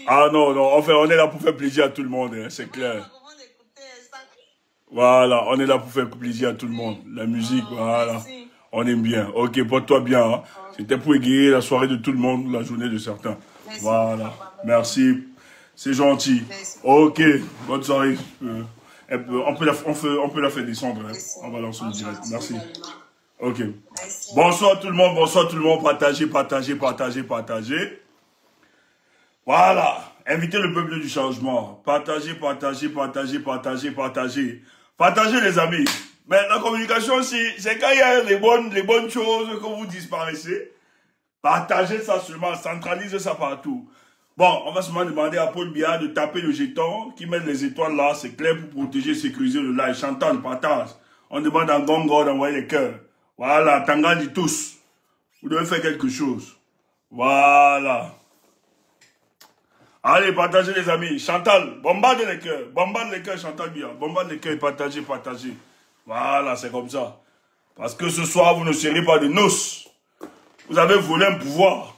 Ah non, non, enfin, on est là pour faire plaisir à tout le monde, hein, c'est clair. Voilà, on est là pour faire plaisir à tout le monde. La musique, voilà. On aime bien. Ok, porte-toi bien. Hein. C'était pour égayer la soirée de tout le monde, la journée de certains. Voilà, merci. C'est gentil. Ok, bonne soirée. On peut la faire descendre. Hein. On va lancer le direct. Merci. Ok. Bonsoir tout le monde, bonsoir tout le monde. Partagez, partagez, partagez, partagez. Voilà. Invitez le peuple du changement. Partagez, partagez, partagez, partagez, partagez. Partagez les amis. Mais la communication, c'est quand il y a les bonnes choses que vous disparaissez. Partagez ça seulement, centralisez ça partout. Bon, on va seulement demander à Paul Biya de taper le jeton, qui met les étoiles là, c'est clair pour protéger, sécuriser le live. Chantal, partage. On demande à Gongo d'envoyer les cœurs. Voilà, Tangali tous. Vous devez faire quelque chose. Voilà. Allez, partagez les amis. Chantal, bombarde les cœurs, Chantal Biya. Bombarde les cœurs, partagez, partagez. Voilà, c'est comme ça. Parce que ce soir, vous ne serez pas de noces. Vous avez volé un pouvoir.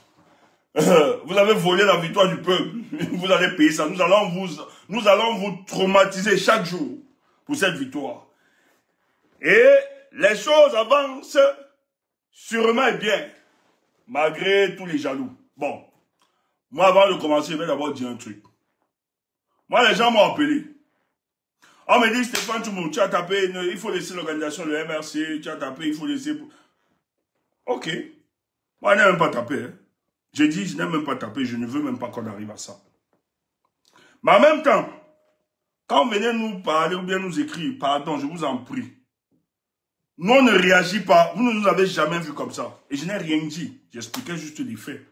Vous avez volé la victoire du peuple. Vous allez payer ça. Nous allons vous traumatiser chaque jour pour cette victoire. Et les choses avancent sûrement et bien, malgré tous les jaloux. Bon, moi avant de commencer, je vais d'abord dire un truc. Moi, les gens m'ont appelé. On me dit, Stéphane Tchoumou, tu as tapé, il faut laisser l'organisation, le MRC, tu as tapé, il faut laisser... Ok. Moi, je n'ai même pas tapé. Hein. J'ai dit, je n'ai même pas tapé, je ne veux même pas qu'on arrive à ça. Mais en même temps, quand vous venez nous parler ou bien nous écrire, pardon, je vous en prie, nous, on ne réagit pas. Vous ne nous avez jamais vu comme ça. Et je n'ai rien dit. J'expliquais juste les faits.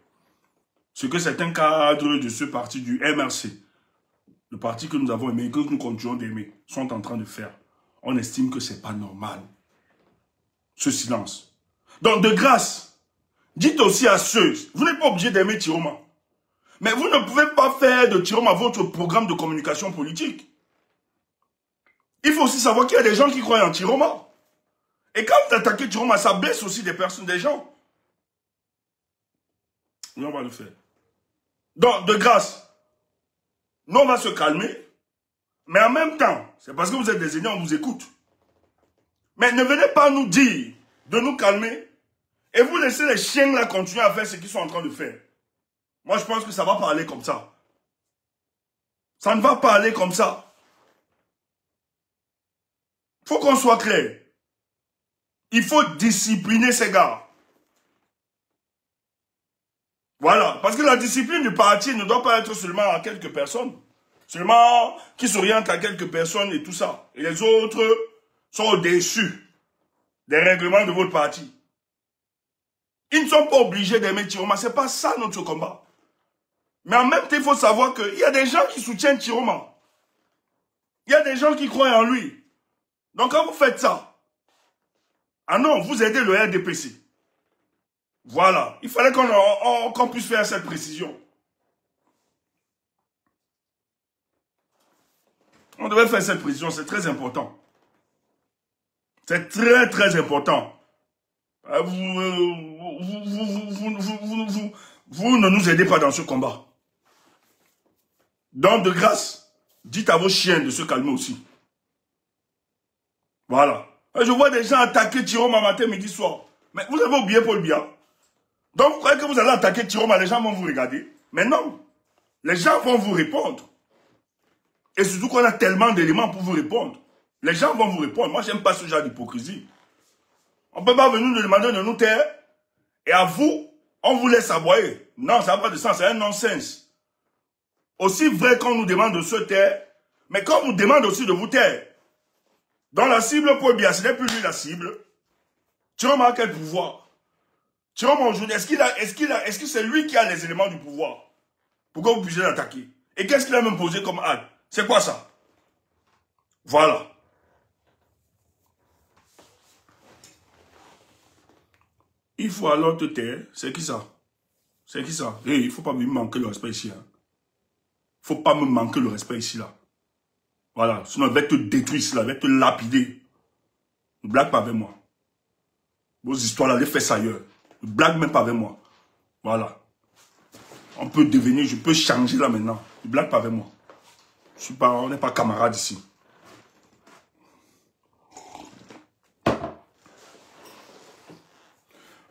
Ce que certains cadres de ce parti du MRC, le parti que nous avons aimé et que nous continuons d'aimer, sont en train de faire. On estime que ce n'est pas normal. Ce silence. Donc, de grâce, dites aussi à ceux, vous n'êtes pas obligé d'aimer Tiroma. Mais vous ne pouvez pas faire de Tiroma votre programme de communication politique. Il faut aussi savoir qu'il y a des gens qui croient en Tiroma. Et quand vous attaquez Tiroma, ça blesse aussi des personnes, des gens. Oui, on va le faire. Donc, de grâce, nous, on va se calmer. Mais en même temps, c'est parce que vous êtes des aînés, on vous écoute. Mais ne venez pas nous dire de nous calmer et vous laissez les chiens là continuer à faire ce qu'ils sont en train de faire. Moi, je pense que ça va pas aller comme ça. Ça ne va pas aller comme ça. Il faut qu'on soit clair. Il faut discipliner ces gars. Voilà. Parce que la discipline du parti ne doit pas être seulement à quelques personnes. Seulement qui s'orientent à quelques personnes et tout ça. Et les autres sont au-dessus des règlements de votre parti. Ils ne sont pas obligés d'aimer Tiroma. Ce n'est pas ça notre combat. Mais en même temps, il faut savoir qu'il y a des gens qui soutiennent Tiroma. Il y a des gens qui croient en lui. Donc quand vous faites ça, ah non, vous aidez le RDPC. Voilà. Il fallait qu'on puisse faire cette précision. On devait faire cette précision, c'est très important. C'est très très important. Vous ne nous aidez pas dans ce combat. Donc de grâce, dites à vos chiens de se calmer aussi. Voilà. Je vois des gens attaquer Tiroma matin, midi, soir. Mais vous avez oublié Paul Biya. Donc vous croyez que vous allez attaquer Tiroma, les gens vont vous regarder. Mais non. Les gens vont vous répondre. Et surtout qu'on a tellement d'éléments pour vous répondre. Les gens vont vous répondre. Moi, j'aime pas ce genre d'hypocrisie. On ne peut pas venir nous demander de nous taire. Et à vous, on vous laisse aboyer. Non, ça n'a pas de sens. C'est un non-sens. Aussi vrai qu'on nous demande de se taire, mais qu'on nous demande aussi de vous taire. Dans la cible Paul Biya, ce n'est plus lui la cible. Tiroma a quel pouvoir? Tiroma aujourd'hui, est-ce que c'est lui qui a les éléments du pouvoir pour que vous puissiez l'attaquer? Et qu'est-ce qu'il a même posé comme acte? C'est quoi ça? Voilà. Il faut alors te taire. C'est qui ça? C'est qui ça? Hey, il ne faut pas me manquer le respect ici. Il ne faut pas me manquer le respect ici, là. Voilà. Sinon, je vais te détruire ici, là. Je vais te lapider. Ne blague pas avec moi. Vos histoires, là, les faites ailleurs. Ne blague même pas avec moi. Voilà. On peut devenir, je peux changer là maintenant. Ne blague pas avec moi. On n'est pas camarades ici.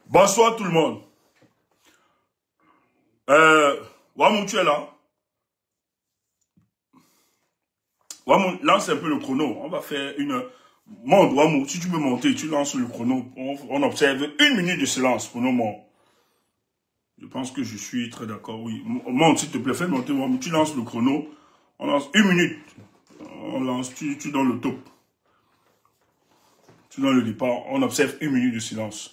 Bonsoir tout le monde. Wamou, tu es là? Wamou, lance un peu le chrono. On va faire une... Monte, Wamou, si tu peux monter, tu lances le chrono. On observe 1 minute de silence pour nos morts. Je pense que je suis très d'accord, oui. Monte, s'il te plaît, fais monter, Wamou. Tu lances le chrono. On lance 1 minute. On lance, tu donnes le top. Tu donnes le départ. On observe 1 minute de silence.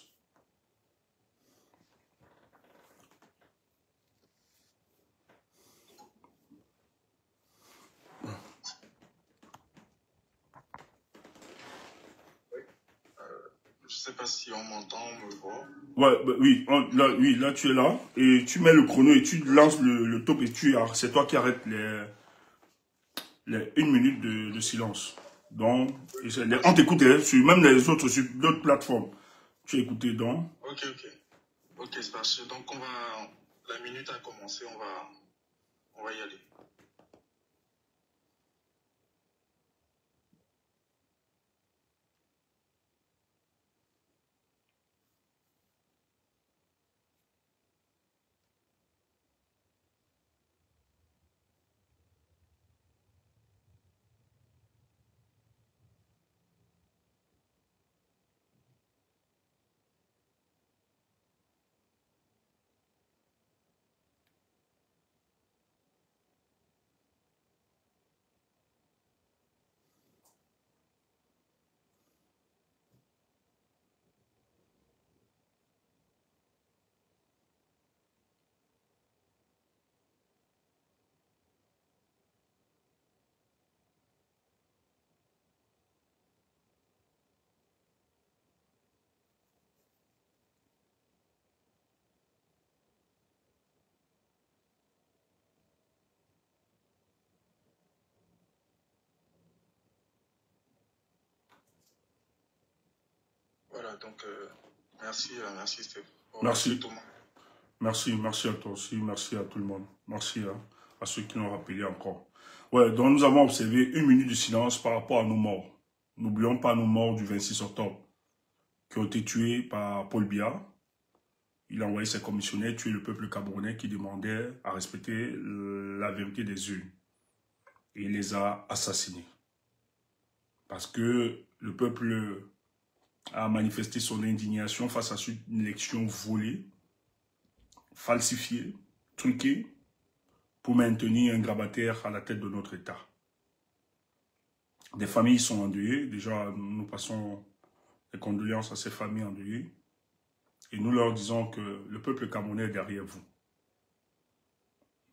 Je sais pas si on m'entend, on me voit. Ouais, bah, oui, là tu es là et tu mets le chrono et tu lances le top et c'est toi qui arrêtes les 1 minute de silence. Donc, on t'écoute sur même les autres, sur d'autres plateformes. Tu as écouté donc. Ok. Ok, c'est parti. Donc la minute a commencé, on va y aller. Voilà, donc merci Steph. Merci. Merci à toi aussi, merci à tout le monde. Merci à ceux qui l'ont rappelé encore. Ouais, donc nous avons observé 1 minute de silence par rapport à nos morts. N'oublions pas nos morts du 26 octobre, qui ont été tués par Paul Biya. Il a envoyé ses commissionnaires tuer le peuple camerounais qui demandait à respecter la vérité des urnes. Et il les a assassinés. Parce que le peuple a manifesté son indignation face à une élection volée, falsifiée, truquée, pour maintenir un grabataire à la tête de notre État. Des familles sont endeuillées. Déjà, nous passons les condoléances à ces familles endeuillées. Et nous leur disons que le peuple camerounais est derrière vous.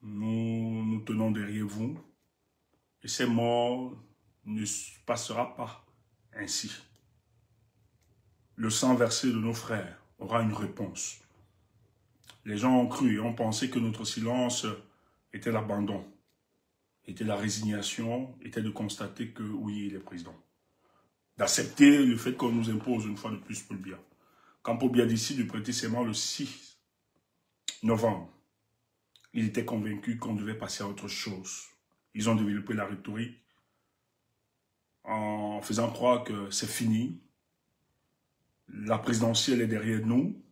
Nous tenons derrière vous. Et ces morts ne passera pas ainsi. Le sang versé de nos frères aura une réponse. Les gens ont cru et ont pensé que notre silence était l'abandon, était la résignation, était de constater que oui, il est président. D'accepter le fait qu'on nous impose une fois de plus Paul Biya. Quand Paul Biya décide de prêter serment le 6 novembre, il était convaincu qu'on devait passer à autre chose. Ils ont développé la rhétorique en faisant croire que c'est fini. La présidentielle est derrière nous.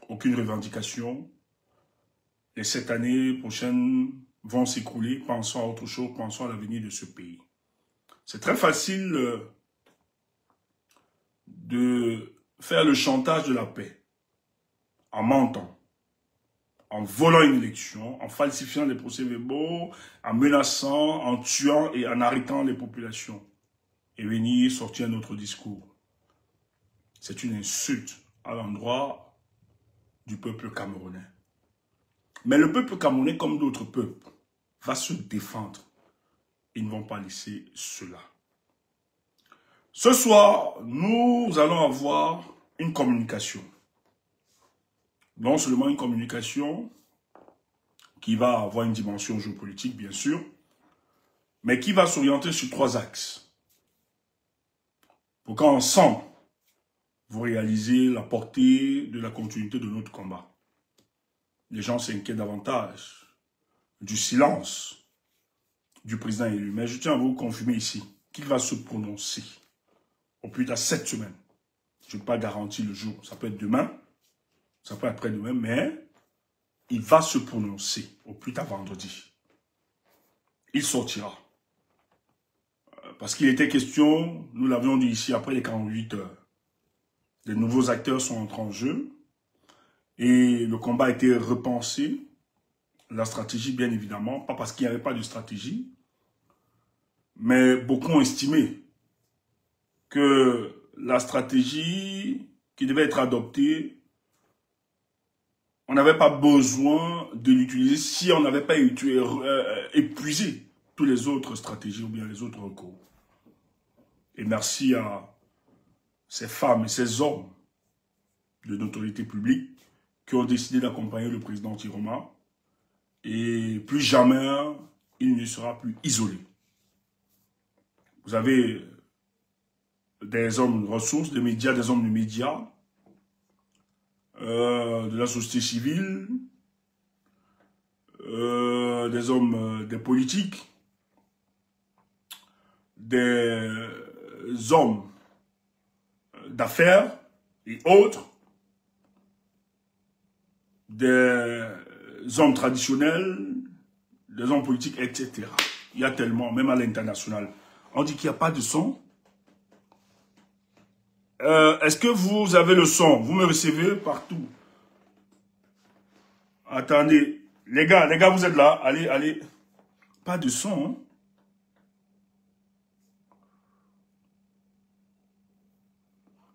Aucune revendication. Les 7 années prochaines vont s'écrouler. Pensons à autre chose. Pensons à l'avenir de ce pays. C'est très facile de faire le chantage de la paix en mentant, en volant une élection, en falsifiant les procès-verbaux, en menaçant, en tuant et en arrêtant les populations. Et venir sortir un autre discours. C'est une insulte à l'endroit du peuple camerounais. Mais le peuple camerounais, comme d'autres peuples, va se défendre. Ils ne vont pas laisser cela. Ce soir, nous allons avoir une communication. Non seulement une communication qui va avoir une dimension géopolitique, bien sûr, mais qui va s'orienter sur 3 axes. Pour qu'ensemble, vous réalisez la portée de la continuité de notre combat. Les gens s'inquiètent davantage du silence du président élu. Mais je tiens à vous confirmer ici qu'il va se prononcer au plus tard cette semaine. Je ne peux pas garantir le jour. Ça peut être demain, ça peut être après-demain, mais il va se prononcer au plus tard vendredi. Il sortira. Parce qu'il était question, nous l'avions dit ici, après les 48 heures, des nouveaux acteurs sont entrés en jeu et le combat a été repensé. La stratégie, bien évidemment, pas parce qu'il n'y avait pas de stratégie, mais beaucoup ont estimé que la stratégie qui devait être adoptée, on n'avait pas besoin de l'utiliser si on n'avait pas épuisé toutes les autres stratégies ou bien les autres recours. Et merci à ces femmes et ces hommes de l'autorité publique qui ont décidé d'accompagner le président Tiroma. Et plus jamais, il ne sera plus isolé. Vous avez des hommes de ressources, des médias, des hommes de médias, de la société civile, des hommes, des politiques, des hommes d'affaires et autres, des hommes traditionnels, des hommes politiques, etc. Il y a tellement, même à l'international. On dit qu'il n'y a pas de son. Est-ce que vous avez le son? Vous me recevez partout. Attendez. Les gars, vous êtes là. Allez, allez. Pas de son. Hein?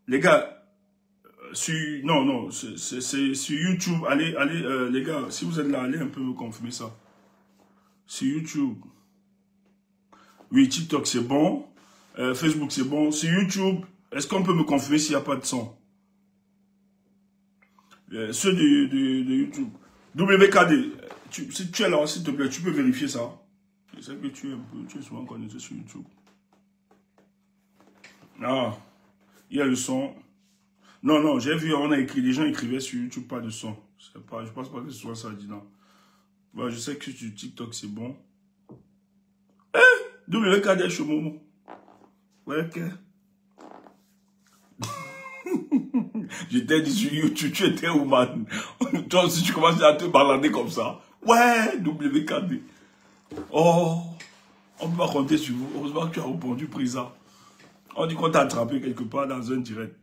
Les gars, non, c'est sur YouTube. Allez, les gars, si vous êtes là, allez un peu me confirmer ça. Sur YouTube. Oui, TikTok, c'est bon. Facebook, c'est bon. Sur YouTube, est-ce qu'on peut me confirmer s'il n'y a pas de son? Ceux de YouTube. WKD, si tu es là, s'il te plaît, tu peux vérifier ça. Je sais que tu es souvent connecté sur YouTube. Ah, il y a le son. Non, j'ai vu, on a écrit, les gens écrivaient sur YouTube, pas de son. Je pense pas que ce soit ça, dit non. Bon, je sais que sur TikTok, c'est bon. WKD chez Momo. Ouais, ok. Je t'ai dit sur YouTube, tu étais où, man? Toi aussi, tu commences à te balader comme ça. Ouais, WKD. Oh, on peut pas compter sur vous. Heureusement que tu as répondu, président. On dit qu'on t'a attrapé quelque part dans un direct.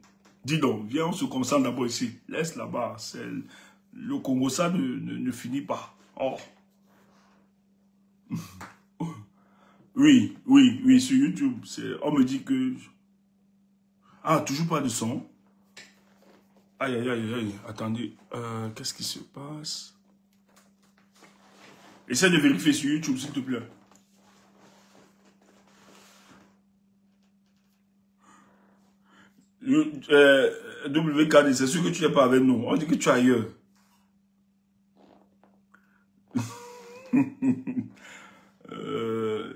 Dis donc, viens, on se concentre d'abord ici. Laisse là-bas. Le Congo, ça ne finit pas. Oh. Oui, sur YouTube. On me dit que... Ah, toujours pas de son. Aïe. Attendez. Qu'est-ce qui se passe? Essaie de vérifier sur YouTube, s'il te plaît. WKD, c'est sûr que tu n'es pas avec nous. On dit que tu es ailleurs.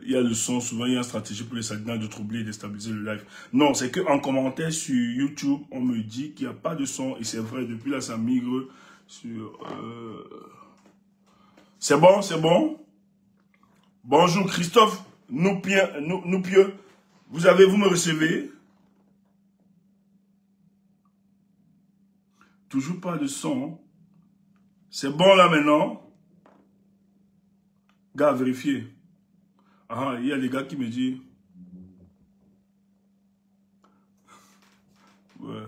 Il y a le son, souvent il y a une stratégie pour les signaux de troubler et déstabiliser le live. Non, c'est qu'en commentaire sur YouTube, on me dit qu'il n'y a pas de son. Et c'est vrai, depuis là, ça migre sur... C'est bon. Bonjour Christophe, nous pieux. Vous me recevez? Toujours pas de son. C'est bon là maintenant? Gars, vérifiez. Ah, il y a des gars qui me disent... Ouais.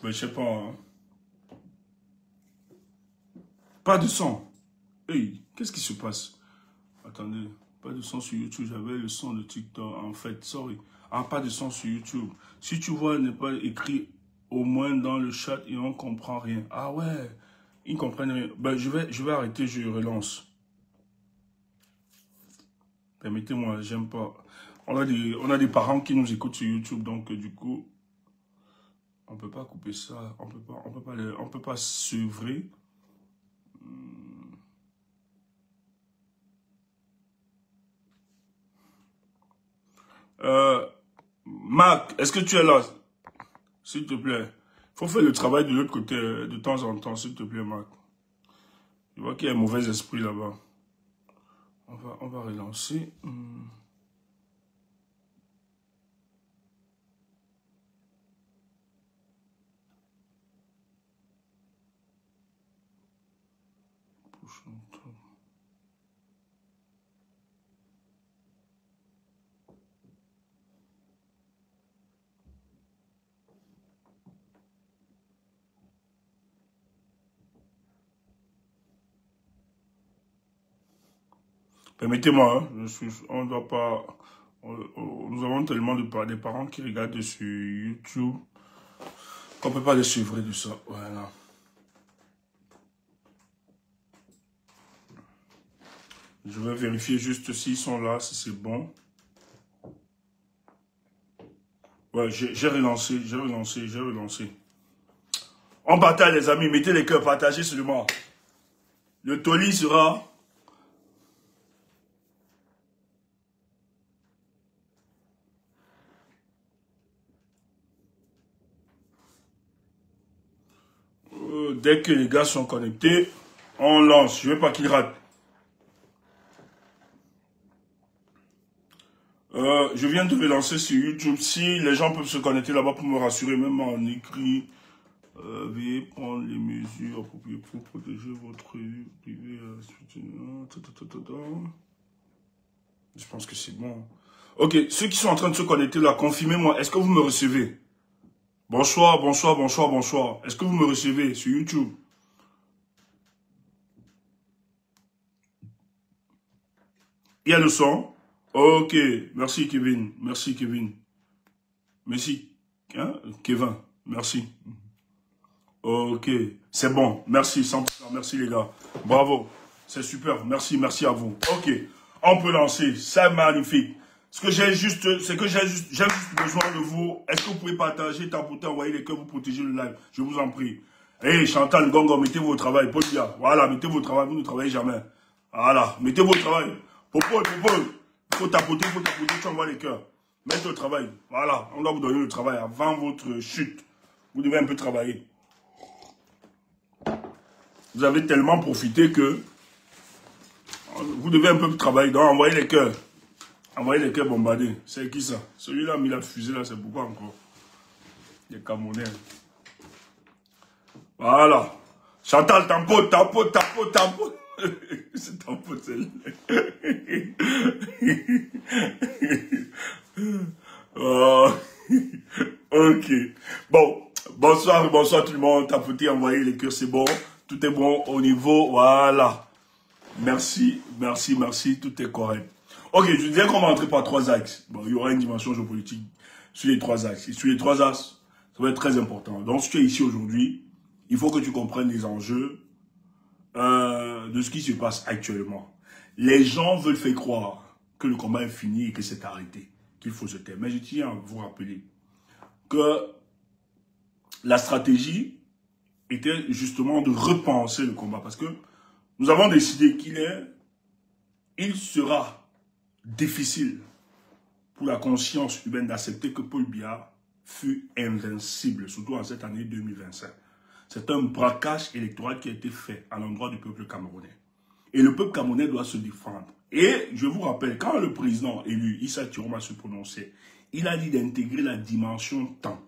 Ben, je sais pas. Hein. Pas de son. Hey, qu'est-ce qui se passe? Attendez. Pas de son sur YouTube. J'avais le son de TikTok. En fait, sorry. Ah, pas de son sur YouTube. Si tu vois, n'est pas écrit au moins dans le chat et on comprend rien. Ah ouais. Ils ne comprennent rien. Ben, je vais arrêter, je relance. Permettez-moi, j'aime pas. On a des parents qui nous écoutent sur YouTube, donc du coup, on peut pas couper ça. On peut pas sevrer. Marc, est-ce que tu es là? S'il te plaît. Faut faire le travail de l'autre côté de temps en temps, s'il te plaît, Marc. Je vois qu'il y a un mauvais esprit là-bas. On va relancer. Permettez-moi, hein, on ne doit pas... nous avons tellement des parents qui regardent sur YouTube qu'on ne peut pas les suivre de ça. Voilà. Je vais vérifier juste s'ils sont là, si c'est bon. Ouais, j'ai relancé. On partage les amis, mettez les cœurs, partagez seulement. Le toli sera... dès que les gars sont connectés, on lance. Je ne veux pas qu'ils ratent. Je viens de relancer sur YouTube. Si les gens peuvent se connecter là-bas pour me rassurer, même en écrit, veuillez prendre les mesures appropriées pour protéger votre vie privée. Je pense que c'est bon. Ok, ceux qui sont en train de se connecter là, confirmez-moi. Est-ce que vous me recevez? Bonsoir. Est-ce que vous me recevez sur YouTube? Il y a le son? Ok, merci Kevin. Merci. Hein? Kevin, merci. Ok, c'est bon. Merci, 100%. Merci les gars. Bravo. C'est super. Merci à vous. Ok, on peut lancer. C'est magnifique. J'ai juste besoin de vous. Est-ce que vous pouvez partager, tapoter, envoyer les cœurs, vous protéger le live? Je vous en prie. Hey, Chantal, Gongo, mettez vos travail. Paul Bia, voilà, mettez vos travail. Vous ne travaillez jamais. Voilà, mettez vos travail. Popol. Il faut tapoter, tu envoies les cœurs. Mettez au travail. Voilà, on doit vous donner le travail avant votre chute. Vous devez un peu travailler. Vous avez tellement profité que vous devez un peu travailler. Donc, envoyez les cœurs. Envoyez les cœurs bombardés. C'est qui ça? Celui-là a mis la fusée là, c'est pourquoi encore? Les Camerounais. Voilà. Chantal, tapote. C'est tapote celle-là. Oh. Ok. Bon. Bonsoir tout le monde. Tapotez, envoyez les cœurs, c'est bon. Tout est bon au niveau. Voilà. Merci. Tout est correct. Ok, je disais qu'on va entrer par 3 axes. Bon, il y aura une dimension géopolitique sur les 3 axes. Et sur les 3 axes, ça va être très important. Donc, si tu es ici aujourd'hui, il faut que tu comprennes les enjeux de ce qui se passe actuellement. Les gens veulent faire croire que le combat est fini et que c'est arrêté, qu'il faut se taire. Mais je tiens à vous rappeler que la stratégie était justement de repenser le combat. Parce que nous avons décidé il sera difficile pour la conscience humaine d'accepter que Paul Biya fut invincible, surtout en cette année 2025. C'est un braquage électoral qui a été fait à l'endroit du peuple camerounais. Et le peuple camerounais doit se défendre. Et je vous rappelle, quand le président élu, Issa Tiroma, se prononçait, il a dit d'intégrer la dimension temps.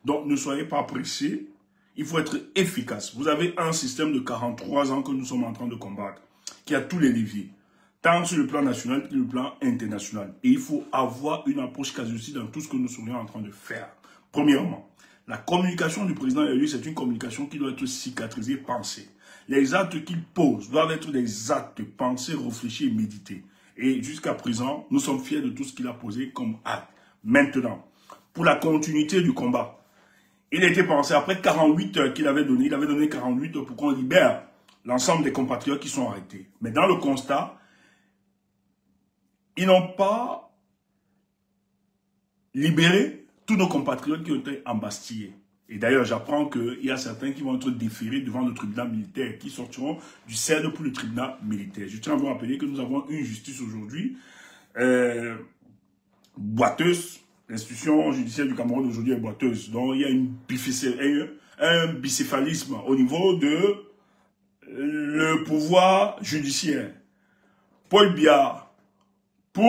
Donc ne soyez pas pressés, il faut être efficace. Vous avez un système de 43 ans que nous sommes en train de combattre, qui a tous les leviers, tant sur le plan national que sur le plan international. Et il faut avoir une approche casuistique dans tout ce que nous serions en train de faire. Premièrement, la communication du président élu, c'est une communication qui doit être cicatrisée, pensée. Les actes qu'il pose doivent être des actes pensés, réfléchis et médités. Et jusqu'à présent, nous sommes fiers de tout ce qu'il a posé comme acte. Maintenant, pour la continuité du combat, il était pensé, après 48 heures qu'il avait donné, il avait donné 48 heures pour qu'on libère l'ensemble des compatriotes qui sont arrêtés. Mais dans le constat, ils n'ont pas libéré tous nos compatriotes qui ont été embastillés. Et d'ailleurs, j'apprends qu'il y a certains qui vont être déférés devant le tribunal militaire, qui sortiront du CERN pour le tribunal militaire. Je tiens à vous rappeler que nous avons une justice aujourd'hui boiteuse. L'institution judiciaire du Cameroun aujourd'hui est boiteuse. Donc il y a un bicéphalisme au niveau de le pouvoir judiciaire. Paul Biya, pour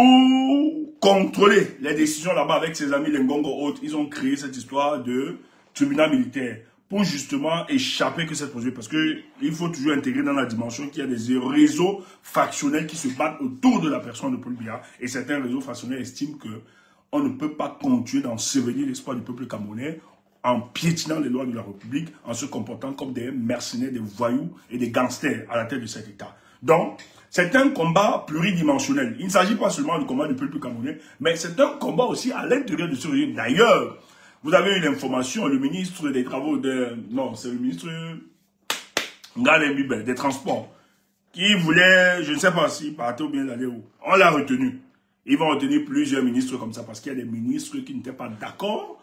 contrôler les décisions là-bas avec ses amis les Ngongo autres, ils ont créé cette histoire de tribunal militaire pour justement échapper que cette projet. Parce qu'il faut toujours intégrer dans la dimension qu'il y a des réseaux factionnels qui se battent autour de la personne de Paul Biya. Et certains réseaux factionnels estiment qu'on ne peut pas continuer d'ensevelir l'espoir du peuple camerounais en piétinant les lois de la République, en se comportant comme des mercenaires, des voyous et des gangsters à la tête de cet État. Donc, c'est un combat pluridimensionnel. Il ne s'agit pas seulement du combat du peuple camerounais, mais c'est un combat aussi à l'intérieur de ce régime. D'ailleurs, vous avez eu l'information, le ministre des Travaux non, c'est le ministre Ngalembibe, des Transports, qui voulait, je ne sais pas si partait ou bien d'aller où. On l'a retenu. Ils vont retenir plusieurs ministres comme ça, parce qu'il y a des ministres qui n'étaient pas d'accord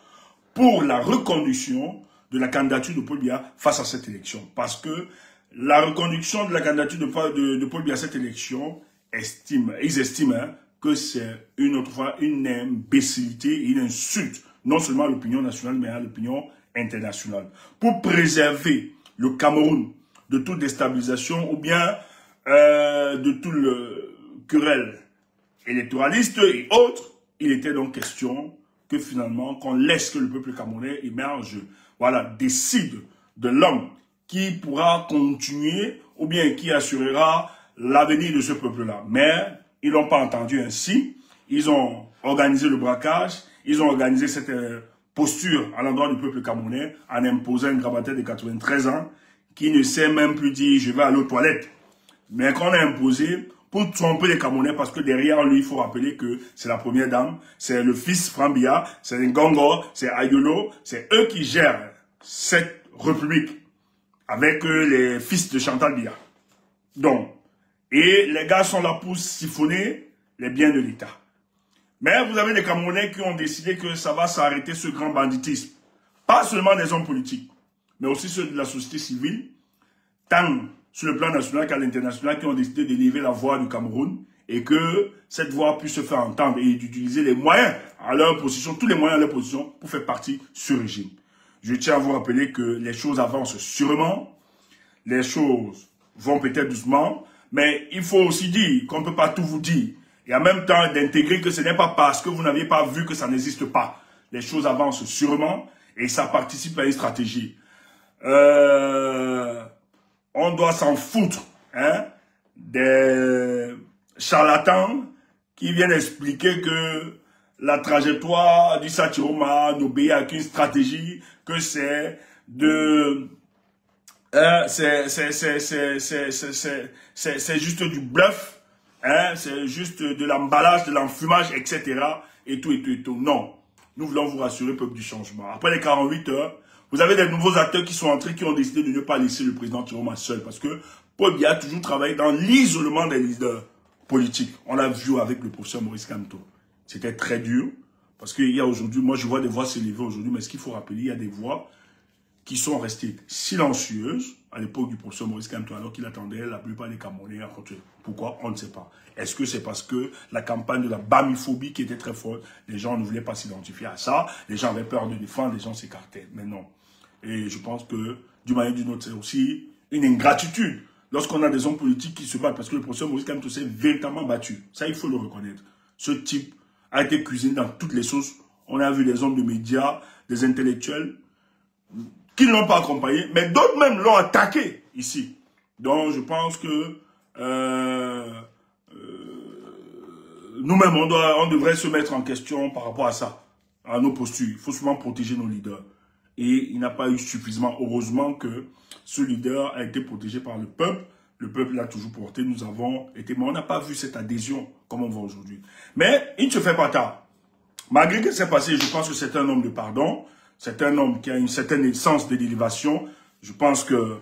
pour la reconduction de la candidature de Paul Biya face à cette élection. Parce que la reconduction de la candidature de Paul Biya à cette élection, ils estiment que c'est une autre fois une imbécilité et une insulte, non seulement à l'opinion nationale, mais à l'opinion internationale. Pour préserver le Cameroun de toute déstabilisation ou bien de tout le querelle électoraliste et autres, il était donc question que finalement, qu'on laisse que le peuple camerounais émerge, voilà, décide de l'homme qui pourra continuer ou bien qui assurera l'avenir de ce peuple-là. Mais ils n'ont pas entendu ainsi. Ils ont organisé le braquage, ils ont organisé cette posture à l'endroit du peuple camerounais en imposant une grabataire de 93 ans qui ne sait même plus dire « je vais aller aux toilettes ». Mais qu'on a imposé pour tromper les Camerounais, parce que derrière lui, il faut rappeler que c'est la première dame, c'est le fils Frambia, c'est Ngongo, c'est Ayolo, c'est eux qui gèrent cette république avec les fils de Chantal Biya. Donc, et les gars sont là pour siphonner les biens de l'État. Mais vous avez des Camerounais qui ont décidé que ça va s'arrêter ce grand banditisme. Pas seulement des hommes politiques, mais aussi ceux de la société civile, tant sur le plan national qu'à l'international, qui ont décidé d'élever la voix du Cameroun et que cette voix puisse se faire entendre et d'utiliser les moyens à leur position, tous les moyens à leur position pour faire partie de ce régime. Je tiens à vous rappeler que les choses avancent sûrement, les choses vont peut-être doucement, mais il faut aussi dire qu'on ne peut pas tout vous dire. Et en même temps d'intégrer que ce n'est pas parce que vous n'aviez pas vu que ça n'existe pas. Les choses avancent sûrement et ça participe à une stratégie. On doit s'en foutre hein, des charlatans qui viennent expliquer que la trajectoire du Satiroma n'obéit à qu'une stratégie, que c'est de... c'est juste du bluff, hein, c'est juste de l'emballage, de l'enfumage, etc. Et tout, et tout, et tout. Non. Nous voulons vous rassurer, peuple du changement. Après les 48 heures, vous avez des nouveaux acteurs qui sont entrés, qui ont décidé de ne pas laisser le président Tiroma seul. Parce que Paul Biya a toujours travaillé dans l'isolement des leaders politiques. On l'a vu avec le professeur Maurice Kamto. C'était très dur. Parce qu'il y a aujourd'hui, moi je vois des voix s'élever aujourd'hui, mais ce qu'il faut rappeler, il y a des voix qui sont restées silencieuses à l'époque du professeur Maurice Kamto, alors qu'il attendait la plupart des Camerounais à continuer. Pourquoi? On ne sait pas. Est-ce que c'est parce que la campagne de la bamiphobie qui était très forte, les gens ne voulaient pas s'identifier à ça, les gens avaient peur de défendre, les gens s'écartaient. Mais non. Et je pense que, d'une manière ou d'une autre, c'est aussi une ingratitude lorsqu'on a des hommes politiques qui se battent, parce que le professeur Maurice Kamto s'est véritablement battu. Ça, il faut le reconnaître. Ce type a été cuisiné dans toutes les sauces. On a vu des hommes de médias, des intellectuels, qui ne l'ont pas accompagné, mais d'autres même l'ont attaqué ici. Donc, je pense que nous-mêmes, on devrait se mettre en question par rapport à ça, à nos postures. Il faut souvent protéger nos leaders. Et il n'a pas eu suffisamment. Heureusement que ce leader a été protégé par le peuple. Le peuple l'a toujours porté. Nous avons été... Mais on n'a pas vu cette adhésion comme on voit aujourd'hui. Mais il ne se fait pas tard. Malgré ce qui s'est passé, je pense que c'est un homme de pardon. C'est un homme qui a une certaine sens de l'élévation. Je pense que,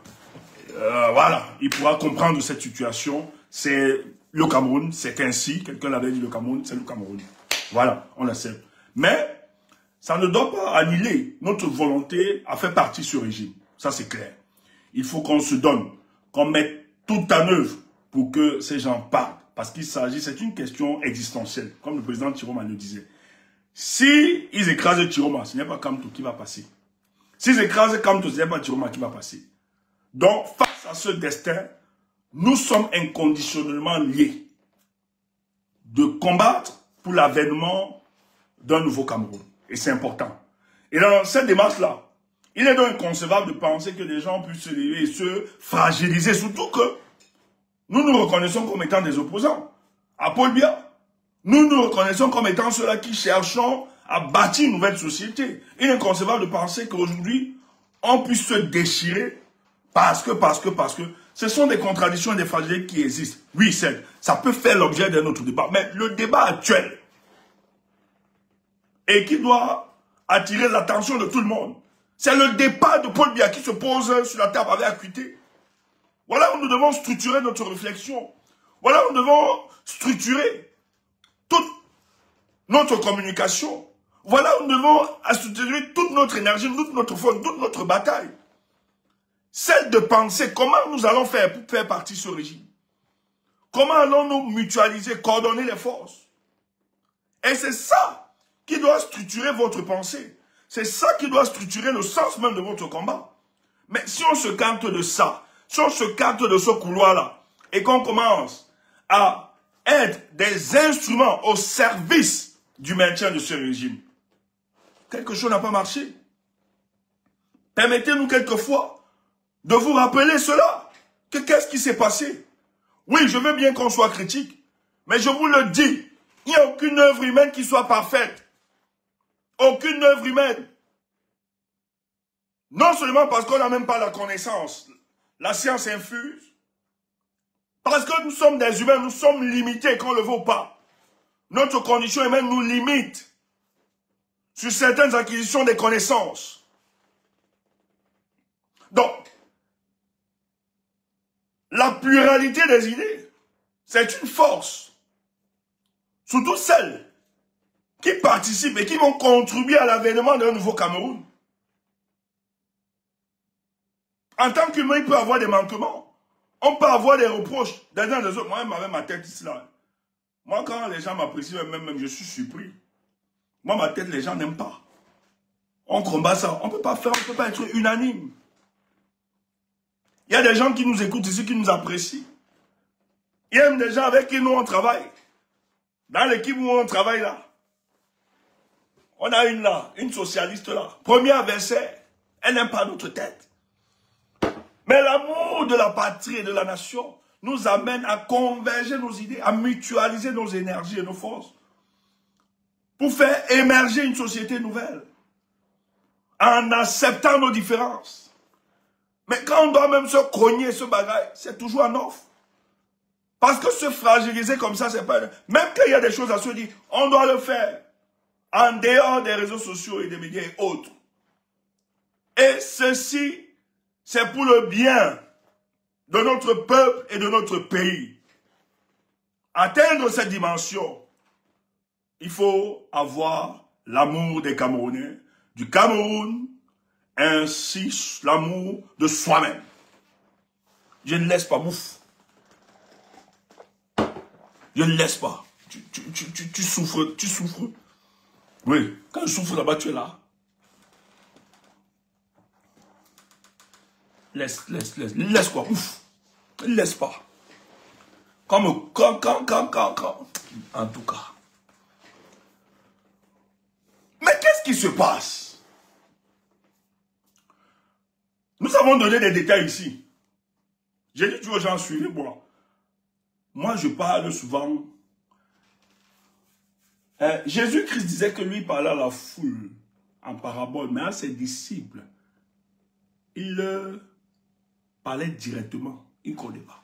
voilà, il pourra comprendre cette situation. C'est le Cameroun, c'est ainsi. Quelqu'un l'avait dit, le Cameroun, c'est le Cameroun. Voilà, on l'accepte. Mais ça ne doit pas annuler notre volonté à faire partie de ce régime. Ça, c'est clair. Il faut qu'on se donne, qu'on mette tout en œuvre pour que ces gens partent. Parce qu'il s'agit, c'est une question existentielle, comme le président Tiroma le disait. Si ils écrasent Tiroma, ce n'est pas Kamto qui va passer. S'ils écrasent Kamto, ce n'est pas Tiroma qui va passer. Donc, face à ce destin, nous sommes inconditionnellement liés de combattre pour l'avènement d'un nouveau Cameroun. Et c'est important. Et dans cette démarche-là, il est donc inconcevable de penser que les gens puissent se lever et se fragiliser, surtout que nous nous reconnaissons comme étant des opposants. À Paul Biya, nous nous reconnaissons comme étant ceux-là qui cherchons à bâtir une nouvelle société. Il est inconcevable de penser qu'aujourd'hui, on puisse se déchirer parce que ce sont des contradictions et des fragilités qui existent. Oui, ça peut faire l'objet d'un autre débat. Mais le débat actuel, et qui doit attirer l'attention de tout le monde, c'est le départ de Paul Biya qui se pose sur la table avec acuité. Voilà où nous devons structurer notre réflexion. Voilà où nous devons structurer toute notre communication. Voilà où nous devons structurer toute notre énergie, toute notre force, toute notre bataille. Celle de penser comment nous allons faire pour faire partie de ce régime. Comment allons-nous mutualiser, coordonner les forces. Et c'est ça qui doit structurer votre pensée. C'est ça qui doit structurer le sens même de votre combat. Mais si on se carte de ça, si on se carte de ce couloir-là, et qu'on commence à être des instruments au service du maintien de ce régime, quelque chose n'a pas marché. Permettez-nous quelquefois de vous rappeler cela. Qu'est-ce qui s'est passé? Oui, je veux bien qu'on soit critique, mais je vous le dis, il n'y a aucune œuvre humaine qui soit parfaite. Aucune œuvre humaine. Non seulement parce qu'on n'a même pas la connaissance, la science infuse, parce que nous sommes des humains, nous sommes limités, qu'on ne le veut pas. Notre condition humaine nous limite sur certaines acquisitions des connaissances. Donc, la pluralité des idées, c'est une force. Surtout celles qui participent et qui vont contribuer à l'avènement d'un nouveau Cameroun. En tant qu'humain, il peut avoir des manquements. On peut avoir des reproches des uns des autres. Moi-même, avec ma tête ici, là. Moi, quand les gens m'apprécient, même, je suis surpris. Moi, ma tête, les gens n'aiment pas. On combat ça. On ne peut pas faire, on ne peut pas être unanime. Il y a des gens qui nous écoutent ici, qui nous apprécient. Il y a même des gens avec qui nous on travaille. Dans l'équipe où on travaille là. On a une là, une socialiste là. Premier adversaire, elle n'aime pas notre tête. Mais l'amour de la patrie et de la nation nous amène à converger nos idées, à mutualiser nos énergies et nos forces pour faire émerger une société nouvelle en acceptant nos différences. Mais quand on doit même se cogner ce bagage, c'est toujours un offre. Parce que se fragiliser comme ça, c'est pas... Même qu'il y a des choses à se dire, on doit le faire en dehors des réseaux sociaux et des médias et autres. Et ceci, c'est pour le bien de notre peuple et de notre pays. Atteindre cette dimension, il faut avoir l'amour des Camerounais, du Cameroun, ainsi l'amour de soi-même. Je ne laisse pas, bouffe. Je ne laisse pas. Tu souffres, tu souffres. Oui, quand je souffre là-bas, tu es là. Laisse quoi, ouf. Laisse pas. Quand. En tout cas. Mais qu'est-ce qui se passe? Nous avons donné des détails ici. J'ai dit aux gens, suivez-moi. Moi, je parle souvent. Jésus-Christ disait que lui parlait à la foule en parabole, mais à ses disciples, il parlait directement. Il ne connaît pas.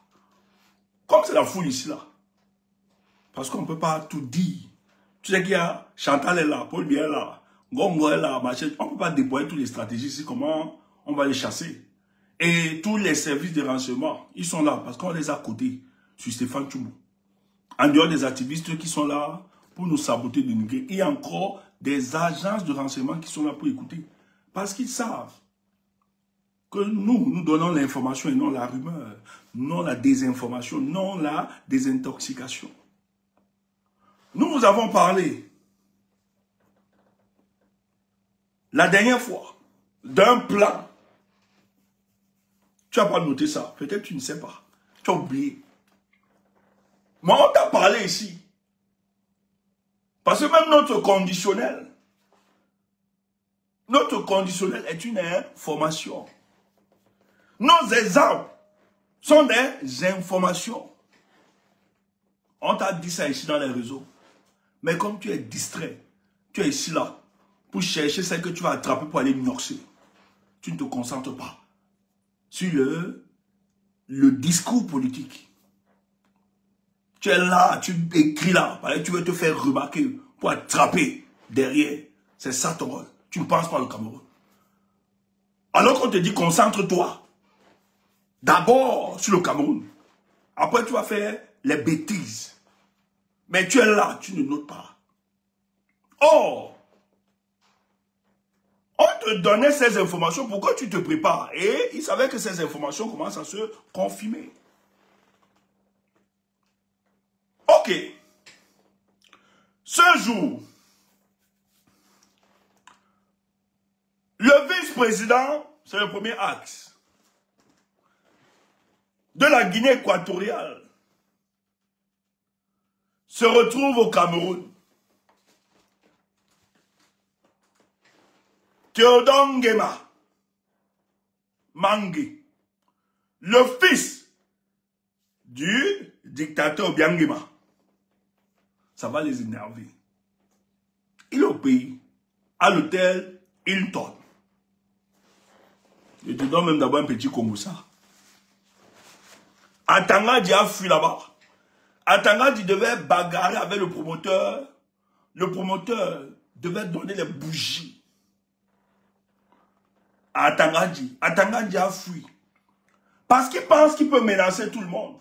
Comme c'est la foule ici, là. Parce qu'on ne peut pas tout dire. Tu sais qu'il y a Chantal est là, Paul Biya est là, Gongo est là, machin. On ne peut pas déployer toutes les stratégies ici, comment on va les chasser. Et tous les services de renseignement, ils sont là parce qu'on les a cotés sur Stéphane Tchoumbou. En dehors des activistes qui sont là pour nous saboter, de nous. Il y a encore des agences de renseignement qui sont là pour écouter. Parce qu'ils savent que nous donnons l'information et non la rumeur, non la désinformation, non la désintoxication. Nous avons parlé la dernière fois d'un plan. Tu n'as pas noté ça. Peut-être tu ne sais pas. Tu as oublié. Moi, on t'a parlé ici. Parce que même notre conditionnel est une information. Nos exemples sont des informations. On t'a dit ça ici dans les réseaux. Mais comme tu es distrait, tu es ici là, pour chercher celle que tu vas attraper pour aller nuancer. Tu ne te concentres pas sur le discours politique. Tu es là, tu écris là, tu veux te faire remarquer pour attraper derrière. C'est ça ton rôle. Tu ne penses pas au Cameroun. Alors qu'on te dit concentre-toi d'abord sur le Cameroun. Après tu vas faire les bêtises. Mais tu es là, tu ne notes pas. Or, on te donnait ces informations, pourquoi tu te prépares? Et il savait que ces informations commencent à se confirmer. Ok. Ce jour, le vice-président, c'est le premier axe, de la Guinée équatoriale, se retrouve au Cameroun. Théodore Nguema Mangue, le fils du dictateur Obiang Nguema. Ça va les énerver. Il est au pays, à l'hôtel Hilton. Je te donne même d'abord un petit Congo ça. Atangadi a fui là-bas. Atangadi devait bagarrer avec le promoteur. Le promoteur devait donner les bougies. Atangadi a fui. Parce qu'il pense qu'il peut menacer tout le monde.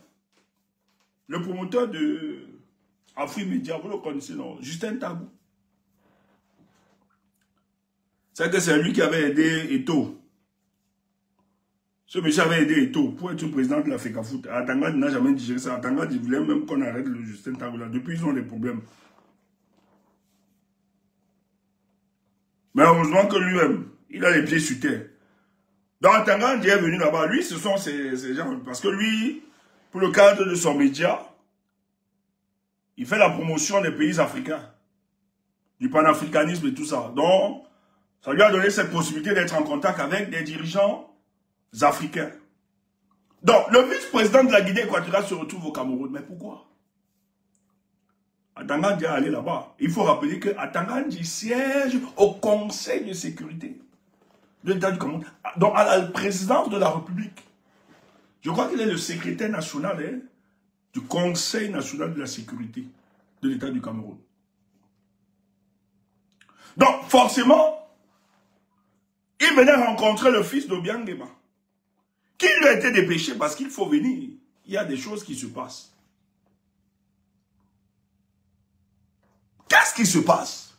Le promoteur de Afrique Média, vous le connaissez, non? Justin Tabou. C'est que c'est lui qui avait aidé Eto'o. Ce monsieur avait aidé Eto'o pour être président de la FECAFOOT. Atangadi n'a jamais digéré ça. Atangadi voulait même qu'on arrête le Justin Tabou là. Depuis, ils ont des problèmes. Mais heureusement que lui-même, il a les pieds sur terre. Donc Atangadi est venu là-bas. Lui, ce sont ces gens. Parce que lui, pour le cadre de son média, il fait la promotion des pays africains. Du panafricanisme et tout ça. Donc, ça lui a donné cette possibilité d'être en contact avec des dirigeants africains. Donc, le vice-président de la Guinée équatoriale se retrouve au Cameroun. Mais pourquoi? Atangadi est allé là-bas. Il faut rappeler que Atangadi siège au Conseil de sécurité de l'État du Cameroun. Donc, à la présidence de la République. Je crois qu'il est le secrétaire national du Conseil national de la sécurité de l'État du Cameroun. Donc, forcément, il venait rencontrer le fils d'Obiang Nguema, qui lui a été dépêché parce qu'il faut venir. Il y a des choses qui se passent. Qu'est-ce qui se passe?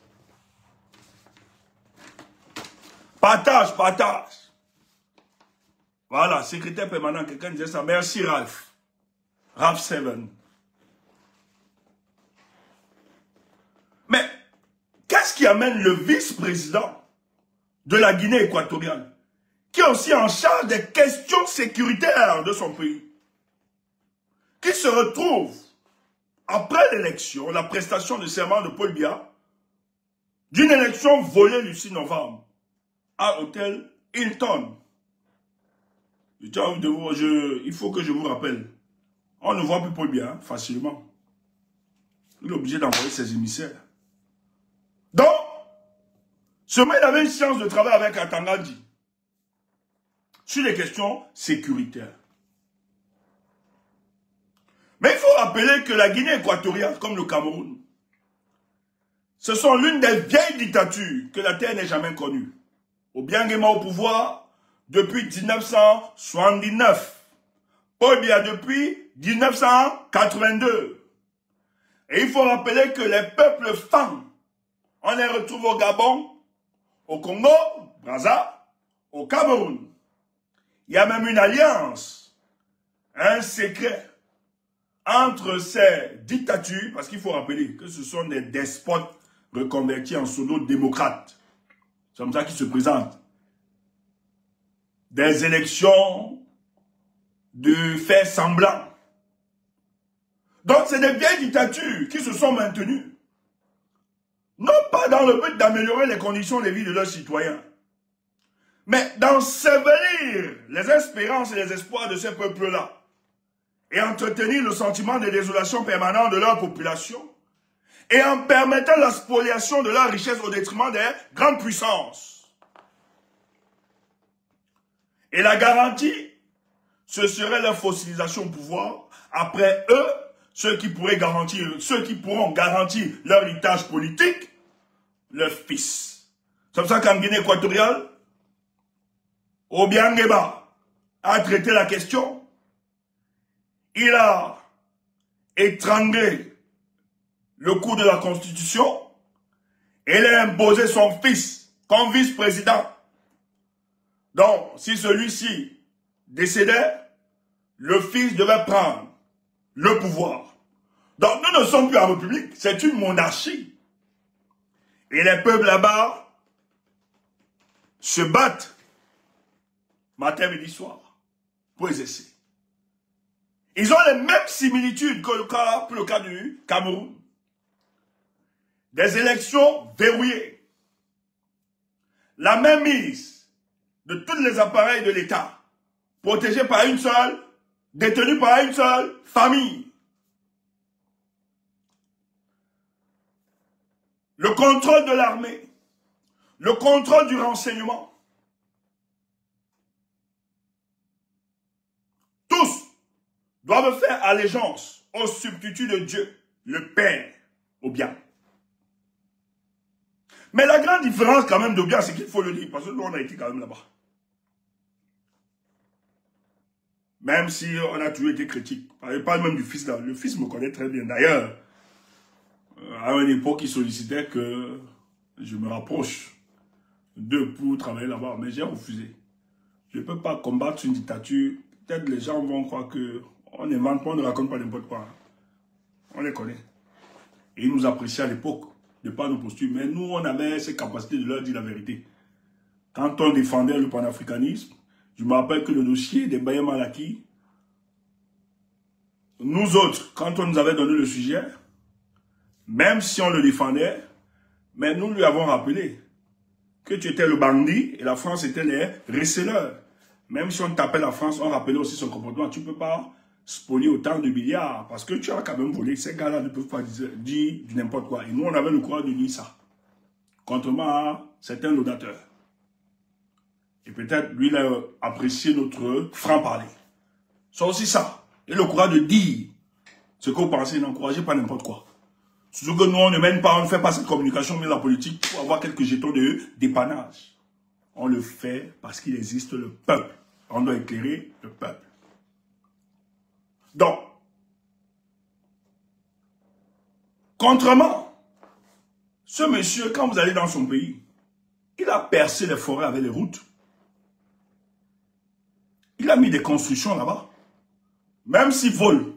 Partage, partage. Voilà, secrétaire permanent, quelqu'un disait ça. Merci Ralph. Ralph 7. Mais, qu'est-ce qui amène le vice-président de la Guinée équatoriale, qui est aussi en charge des questions sécuritaires de son pays, qui se retrouve, après l'élection, la prestation de serment de Paul Biya, d'une élection volée le 6 novembre, à l'hôtel Hilton. Il faut que je vous rappelle, on ne voit plus Paul Biya facilement. Il est obligé d'envoyer ses émissaires. Donc, ce mec avait une séance de travail avec Atangadi sur les questions sécuritaires. Mais il faut rappeler que la Guinée équatoriale, comme le Cameroun, ce sont l'une des vieilles dictatures que la terre n'ait jamais connues. Obiang Nguema au pouvoir depuis 1979. Paul Biya depuis 1982. Et il faut rappeler que les peuples femmes, on les retrouve au Gabon, au Congo, Brazza, au Cameroun. Il y a même une alliance, un secret entre ces dictatures, parce qu'il faut rappeler que ce sont des despotes reconvertis en pseudo-démocrates. C'est comme ça qu'ils se présentent. des élections de faire semblant. Donc, c'est des vieilles dictatures qui se sont maintenues. Non pas dans le but d'améliorer les conditions de vie de leurs citoyens, mais d'ensevelir les espérances et les espoirs de ces peuples-là et entretenir le sentiment de désolation permanente de leur population et en permettant la spoliation de leur richesse au détriment des grandes puissances. Et la garantie, ce serait leur fossilisation au pouvoir. Après eux, ceux qui pourront garantir leur héritage politique, leur fils. C'est pour ça qu'en Guinée équatoriale, Obiangema a traité la question. Il a étranglé le coup de la Constitution et il a imposé son fils comme vice-président. Donc, si celui-ci décédait, le fils devait prendre le pouvoir. Donc, nous ne sommes plus en république, c'est une monarchie. Et les peuples là-bas se battent matin, midi, soir pour exercer. Ils ont les mêmes similitudes que pour le cas du Cameroun. Des élections verrouillées. La mainmise de tous les appareils de l'État, protégés par une seule, détenus par une seule famille. Le contrôle de l'armée, le contrôle du renseignement. Tous doivent faire allégeance au substitut de Dieu, le Père, au bien. Mais la grande différence quand même d'Obia, c'est qu'il faut le dire, parce que nous on a été quand même là-bas. Même si on a toujours été critique. Je parle même du fils là. Le fils me connaît très bien. D'ailleurs, à une époque, il sollicitait que je me rapproche d'eux pour travailler là-bas. Mais j'ai refusé. Je ne peux pas combattre une dictature. Peut-être les gens vont croire qu'on n'invente pas, on ne raconte pas n'importe quoi. On les connaît. Et ils nous appréciaient à l'époque, de par nos postures. Mais nous, on avait cette capacité de leur dire la vérité. Quand on défendait le panafricanisme, je me rappelle que le dossier des Baye Malaki, nous autres, quand on nous avait donné le sujet, même si on le défendait, mais nous lui avons rappelé que tu étais le bandit et la France était les receleurs. Même si on tapait la France, on rappelait aussi son comportement. Tu ne peux pas spolier autant de milliards parce que tu as quand même volé. Ces gars-là ne peuvent pas dire du n'importe quoi. Et nous, on avait le courage de dire ça. Contrairement à certains laudateurs. Et peut-être, lui, il a apprécié notre franc-parler. C'est aussi ça. Et le courage de dire ce que vous pensez, n'encouragez pas n'importe quoi. Surtout que nous, on ne mène pas, on ne fait pas cette communication, mais la politique pour avoir quelques jetons de dépannage. On le fait parce qu'il existe le peuple. On doit éclairer le peuple. Donc, contrairement, ce monsieur, quand vous allez dans son pays, il a percé les forêts avec les routes. Il a mis des constructions là-bas. Même s'il vole.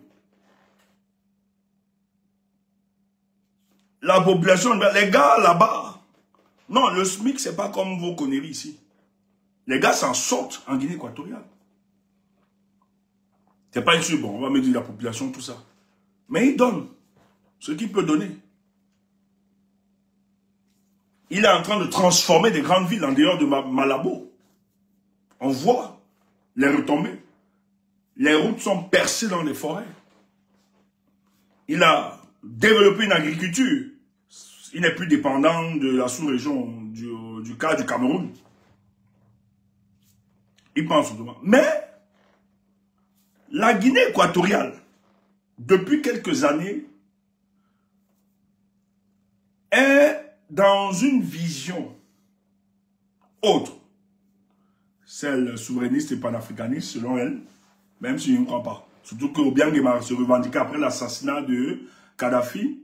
La population, les gars là-bas, non, le SMIC, c'est pas comme vos conneries ici. Les gars s'en sortent en Guinée équatoriale. C'est pas sûr, bon, on va me dire la population, tout ça. Mais il donne ce qu'il peut donner. Il est en train de transformer des grandes villes en dehors de Malabo. On voit les retombées. Les routes sont percées dans les forêts. Il a développé une agriculture. Il n'est plus dépendant de la sous-région du cas du Cameroun. Il pense autrement. Mais la Guinée équatoriale, depuis quelques années, est dans une vision autre. Celle souverainiste et panafricaniste, selon elle, même si je ne crois pas. Surtout que Obiangema se revendiquait après l'assassinat de Kadhafi.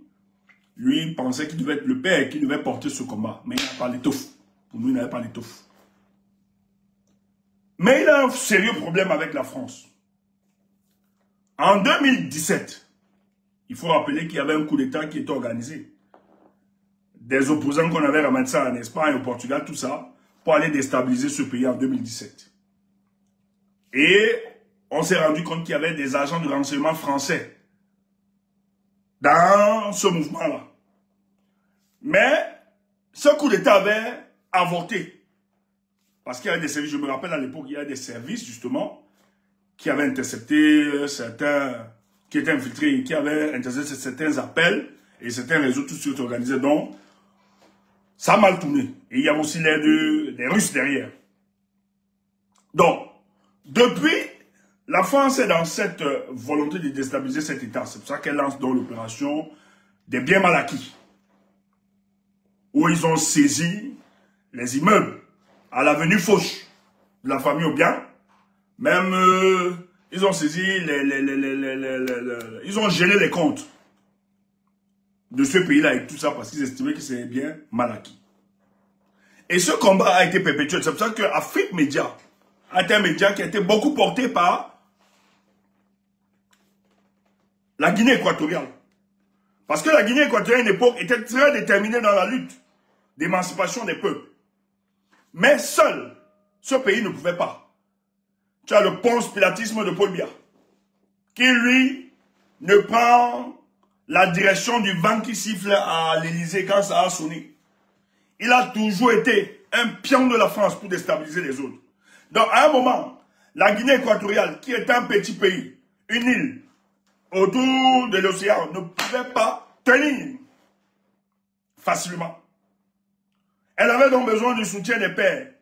Lui, il pensait qu'il devait être le père, qu'il devait porter ce combat. Mais il n'a pas l'étoffe. Pour nous, il n'avait pas l'étoffe. Mais il a un sérieux problème avec la France. En 2017, il faut rappeler qu'il y avait un coup d'État qui était organisé. Des opposants qu'on avait ramassés en Espagne, au Portugal, tout ça, pour aller déstabiliser ce pays en 2017. Et on s'est rendu compte qu'il y avait des agents de renseignement français dans ce mouvement-là. Mais ce coup d'État avait avorté. Parce qu'il y avait des services, je me rappelle à l'époque, il y avait des services justement qui avaient intercepté certains, qui étaient infiltrés, qui avaient intercepté certains appels et certains réseaux tout de suite organisés. Donc, ça a mal tourné. Et il y a aussi l'aide des Russes derrière. Donc, depuis, la France est dans cette volonté de déstabiliser cet État. C'est pour ça qu'elle lance donc l'opération des biens mal acquis. Où ils ont saisi les immeubles à l'avenue Fauche de la famille Obiang. Même, ils ont saisi ils ont gelé les comptes de ce pays-là et tout ça parce qu'ils estimaient que c'est bien mal acquis. Et ce combat a été perpétué. C'est pour ça que Afrique Média a été un média qui a été beaucoup porté par la Guinée équatoriale. Parce que la Guinée équatoriale, à une époque, était très déterminée dans la lutte d'émancipation des peuples. Mais seul, ce pays ne pouvait pas. Tu as le ponce-pilatisme de Paul Biya, qui lui ne prend la direction du vent qui siffle à l'Élysée quand ça a sonné. Il a toujours été un pion de la France pour déstabiliser les autres. Donc à un moment, la Guinée équatoriale, qui est un petit pays, une île, autour de l'océan, ne pouvait pas tenir facilement. Elle avait donc besoin du soutien des pères.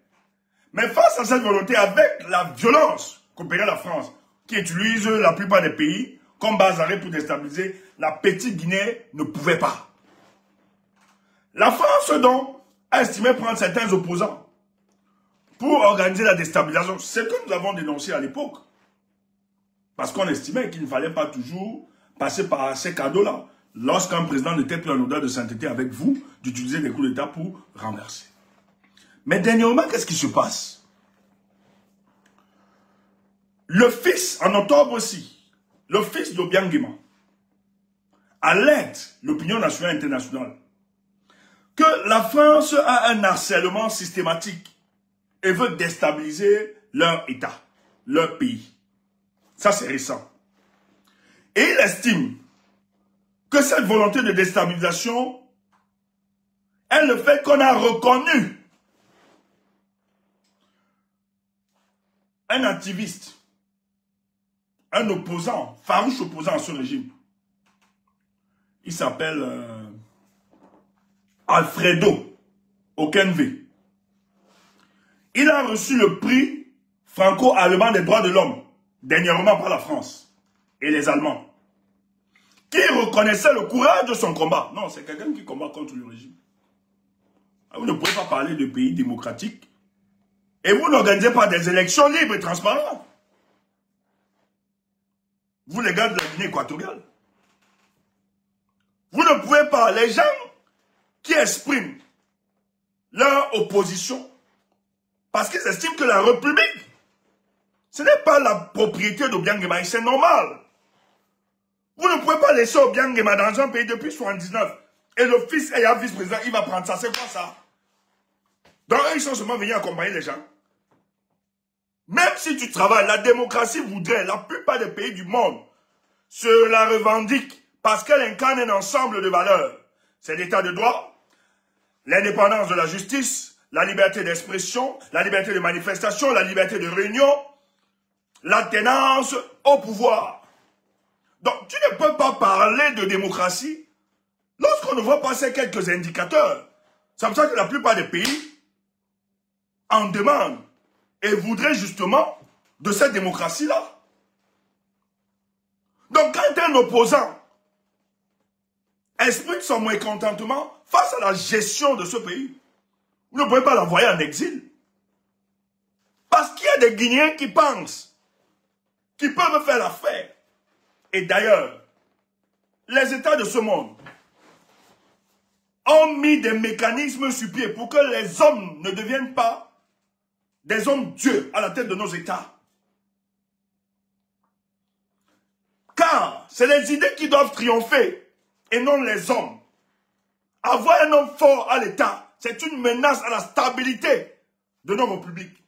Mais face à cette volonté, avec la violence qu'opérait la France, qui utilise la plupart des pays comme base d'arrêt pour déstabiliser, la petite Guinée ne pouvait pas. La France, donc, a estimé prendre certains opposants pour organiser la déstabilisation. C'est ce que nous avons dénoncé à l'époque. Parce qu'on estimait qu'il ne fallait pas toujours passer par ces cadeaux-là. Lorsqu'un président n'était plus en odeur de sainteté avec vous, d'utiliser des coups d'État pour renverser. Mais dernièrement, qu'est-ce qui se passe? Le fils, en octobre aussi, le fils d'Obiang Nguema alerte l'opinion nationale et internationale que la France a un harcèlement systématique et veut déstabiliser leur État, leur pays. Ça, c'est récent. Et il estime que cette volonté de déstabilisation est le fait qu'on a reconnu un activiste, un opposant, farouche opposant à ce régime. Il s'appelle Alfredo Okenve. Il a reçu le prix franco-allemand des droits de l'homme, dernièrement par la France et les Allemands, qui reconnaissaient le courage de son combat. Non, c'est quelqu'un qui combat contre le régime. Vous ne pouvez pas parler de pays démocratiques et vous n'organisez pas des élections libres et transparentes. Vous, les gars de la Guinée équatoriale. Vous ne pouvez pas, les gens qui expriment leur opposition, parce qu'ils estiment que la République, ce n'est pas la propriété d'Obiang Nguema, c'est normal. Vous ne pouvez pas laisser Obiang Nguema dans un pays depuis 1979, et le fils ayant vice-président, il va prendre ça, c'est quoi ça? Donc ils sont seulement venus accompagner les gens. Même si tu travailles, la démocratie voudrait, la plupart des pays du monde se la revendiquent parce qu'elle incarne un ensemble de valeurs. C'est l'état de droit, l'indépendance de la justice, la liberté d'expression, la liberté de manifestation, la liberté de réunion, l'alternance au pouvoir. Donc tu ne peux pas parler de démocratie lorsqu'on ne voit pas ces quelques indicateurs. C'est pour ça que la plupart des pays en demandent et voudraient justement de cette démocratie-là. Donc quand un opposant exprime son mécontentement face à la gestion de ce pays, vous ne pouvez pas l'envoyer en exil. Parce qu'il y a des Guinéens qui pensent qu'ils peuvent faire l'affaire. Et d'ailleurs, les États de ce monde ont mis des mécanismes sur pied pour que les hommes ne deviennent pas des hommes-dieux à la tête de nos États. Car c'est les idées qui doivent triompher et non les hommes. Avoir un homme fort à l'État, c'est une menace à la stabilité de nos républiques.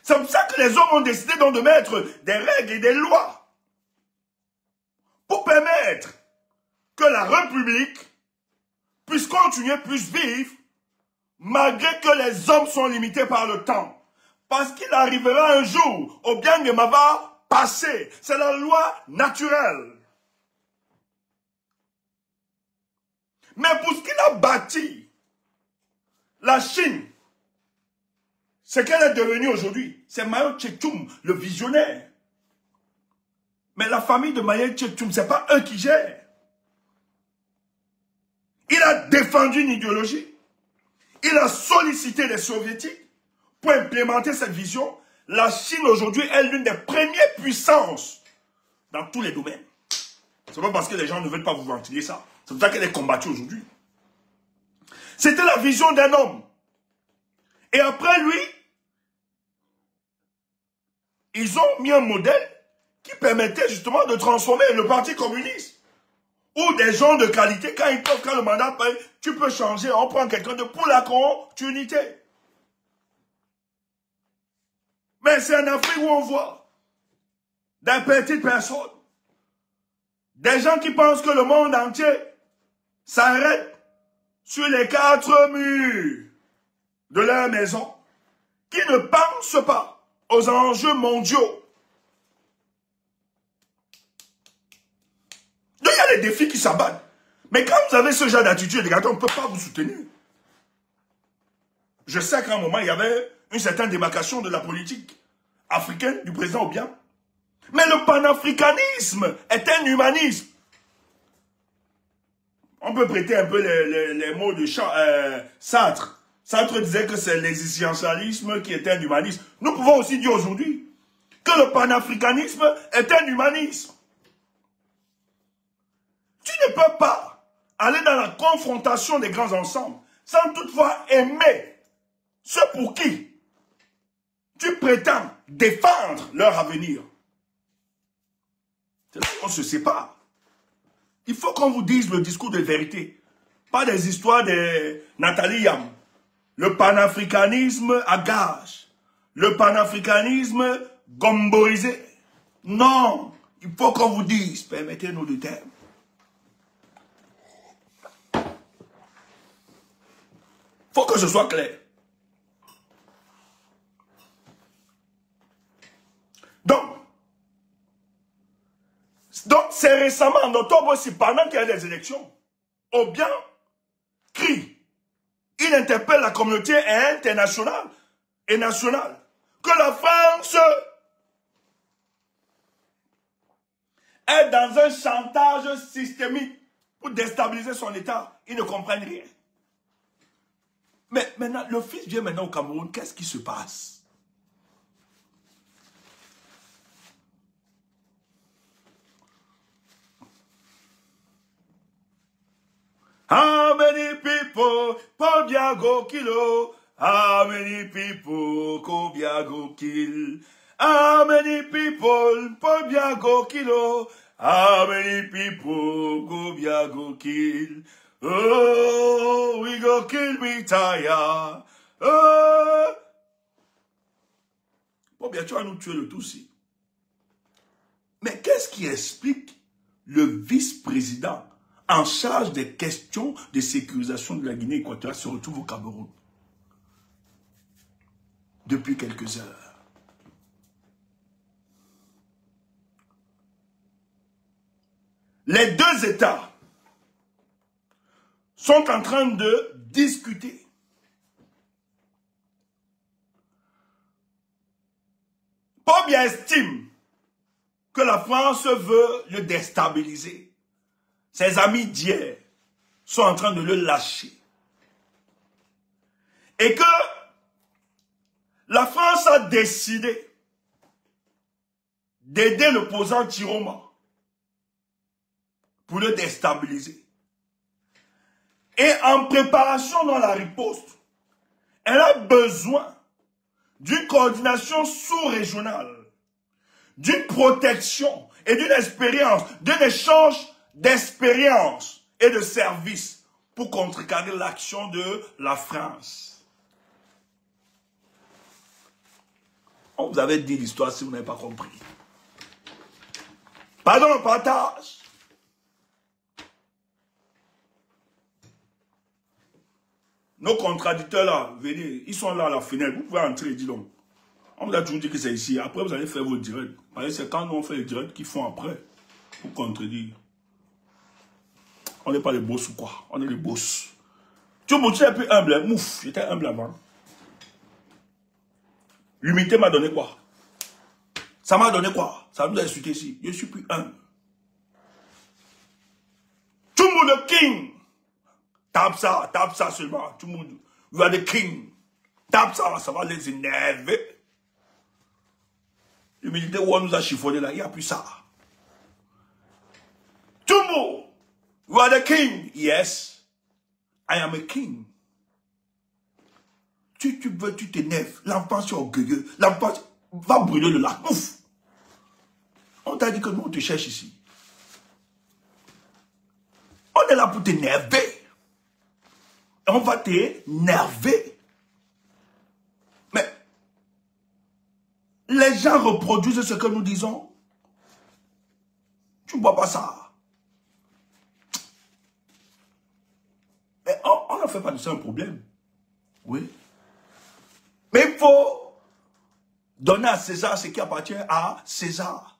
C'est pour ça que les hommes ont décidé donc de mettre des règles et des lois pour permettre que la République puisse continuer, puisse vivre, malgré que les hommes sont limités par le temps. Parce qu'il arrivera un jour, au bien de va passer. C'est la loi naturelle. Mais pour ce qu'il a bâti, la Chine, ce qu'elle est devenue aujourd'hui, c'est Mao Tse-tung, le visionnaire. Mais la famille de Mao Tse-tung, ce n'est pas eux qui gèrent. Il a défendu une idéologie. Il a sollicité les soviétiques pour implémenter cette vision. La Chine aujourd'hui est l'une des premières puissances dans tous les domaines. C'est pas parce que les gens ne veulent pas vous ventiler ça. C'est pour ça qu'elle est combattue aujourd'hui. C'était la vision d'un homme. Et après lui, ils ont mis un modèle qui permettait justement de transformer le Parti communiste. Ou des gens de qualité, quand le mandat paye, tu peux changer, on prend quelqu'un de pour la continuité. Mais c'est en Afrique où on voit des petites personnes, des gens qui pensent que le monde entier s'arrête sur les 4 murs de leur maison, qui ne pensent pas aux enjeux mondiaux. Donc il y a des défis qui s'abattent. Mais quand vous avez ce genre d'attitude, les gars, on ne peut pas vous soutenir. Je sais qu'à un moment, il y avait une certaine démarcation de la politique africaine du président Obiang. Mais le panafricanisme est un humanisme. On peut prêter un peu les mots de Sartre. Sartre disait que c'est l'existentialisme qui est un humanisme. Nous pouvons aussi dire aujourd'hui que le panafricanisme est un humanisme. Tu ne peux pas aller dans la confrontation des grands ensembles sans toutefois aimer ceux pour qui tu prétends défendre leur avenir. C'est là qu'on se sépare. Il faut qu'on vous dise le discours de vérité. Pas des histoires de Nathalie Yam. Le panafricanisme à gage. Le panafricanisme gomborisé. Non. Il faut qu'on vous dise, permettez-nous le terme. Il faut que ce soit clair. Donc c'est récemment, en octobre aussi, pendant qu'il y a des élections, Obiang crie. Il interpelle la communauté internationale et nationale que la France est dans un chantage systémique pour déstabiliser son État. Ils ne comprennent rien. Mais maintenant, le fils vient maintenant au Cameroun, qu'est-ce qui se passe? How many people, Pobiago kilo? How many people, Kobiago kill? How many people, Pobiago kilo? How many people, Kobiago kill? Oh, we go kill me tire. Oh. Pobia, tu vas nous tuer le tout aussi. Mais qu'est-ce qui explique le vice-président en charge des questions de sécurisation de la Guinée équatoriale se retrouve au Cameroun depuis quelques heures? Les deux États sont en train de discuter. Pobia estime que la France veut le déstabiliser. Ses amis d'hier sont en train de le lâcher. Et que la France a décidé d'aider l'opposant Tiroma pour le déstabiliser. Et en préparation dans la riposte, elle a besoin d'une coordination sous-régionale, d'une protection et d'une expérience, d'un échange d'expérience et de services pour contrecarrer l'action de la France. On vous avait dit l'histoire si vous n'avez pas compris. Pardon, le partage. Nos contradicteurs là, venez, ils sont là à la fenêtre. Vous pouvez entrer, dis donc. On vous a toujours dit que c'est ici. Après, vous allez faire vos directs. C'est quand nous on fait les directs qu'ils font après. Pour contredire. On n'est pas les boss ou quoi? On est les boss. Tu es plus humble, hein? Mouf, j'étais humble avant. L'humilité m'a donné quoi? Ça m'a donné quoi? Ça nous a insulté ici. Je suis plus humble. Tout le monde king. Tape ça seulement. Tout le monde. You are the king. Tape ça, ça va les énerver. L'humilité où on nous a chiffonné là, il n'y a plus ça. Tout le monde. You are the king. Yes. I am a king. Tu veux, tu t'énerves. L'enfant c'est orgueilleux. L'enfant va brûler le lac. Ouf. On t'a dit que nous on te cherche ici. On est là pour t'énerver. On va t'énerver. Mais les gens reproduisent ce que nous disons. Tu ne vois pas ça. Mais on ne fait pas de ça un problème. Oui. Mais il faut donner à César ce qui appartient à César.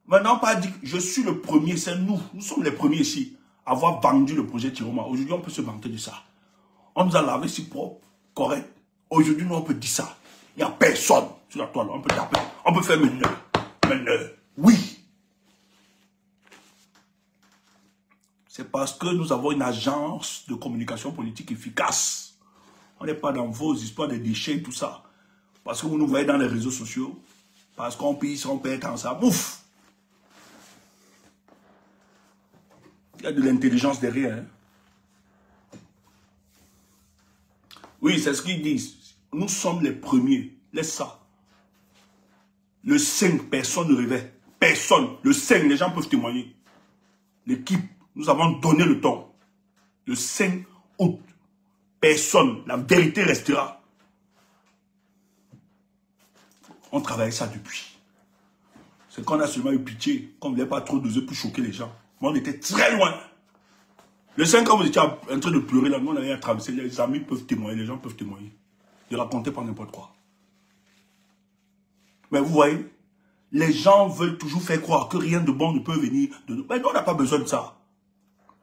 Maintenant, pas dire je suis le premier, c'est nous. Nous sommes les premiers ici à avoir vendu le projet Tiroma. Aujourd'hui, on peut se vanter de ça. On nous a lavé si propre, correct. Aujourd'hui, nous, on peut dire ça. Il n'y a personne sur la toile. On peut taper. On peut faire meneur. Oui. C'est parce que nous avons une agence de communication politique efficace. On n'est pas dans vos histoires de déchets et tout ça. Parce que vous nous voyez dans les réseaux sociaux. Parce qu'on pisse, on perd tant ça. Bouf! Il y a de l'intelligence derrière. Hein? Oui, c'est ce qu'ils disent. Nous sommes les premiers. Laisse ça. Le 5, personne ne rêvait. Personne. Le 5, les gens peuvent témoigner. L'équipe, nous avons donné le temps. Le 5 août. Personne. La vérité restera. On travaille ça depuis. C'est qu'on a seulement eu pitié. Qu'on ne voulait pas trop doser pour choquer les gens. Mais on était très loin. Le 5 ans, vous étiez en train de pleurer là. Nous, on avait traversé. Les amis peuvent témoigner. Les gens peuvent témoigner. De raconter pas n'importe quoi. Mais vous voyez, les gens veulent toujours faire croire que rien de bon ne peut venir de nous. Mais nous, on n'a pas besoin de ça.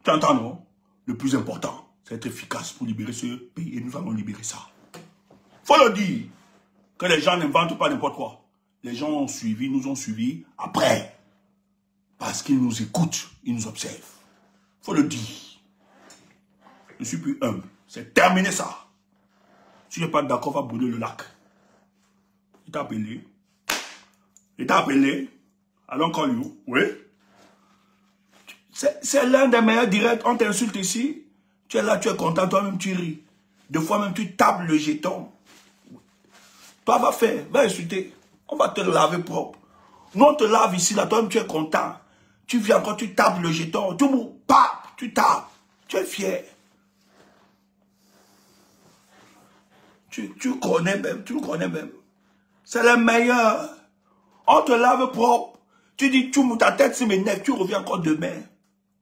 Tu entends, non? Le plus important, c'est être efficace pour libérer ce pays. Et nous allons libérer ça. Faut le dire. Que les gens n'inventent pas n'importe quoi. Les gens ont suivi, nous ont suivis après. Parce qu'ils nous écoutent, ils nous observent. Faut le dire. Je suis plus humble. C'est terminé ça. Si je n'es pas d'accord, on va brûler le lac. Il t'a appelé. Il t'a appelé. Allons call you. Oui. C'est l'un des meilleurs directs. On t'insulte ici. Tu es là, tu es content, toi-même tu ris. Des fois même tu tapes le jeton. Toi va faire, va insulter. On va te laver propre. Nous on te lave ici, là, toi-même tu es content. Tu viens encore, tu tapes le jeton. Tout le monde, pap, tu tapes. Tu es fier. Tu connais même, tu le connais même. C'est le meilleur. On te lave propre. Tu dis, ta tête c'est m'énerve, tu reviens encore demain.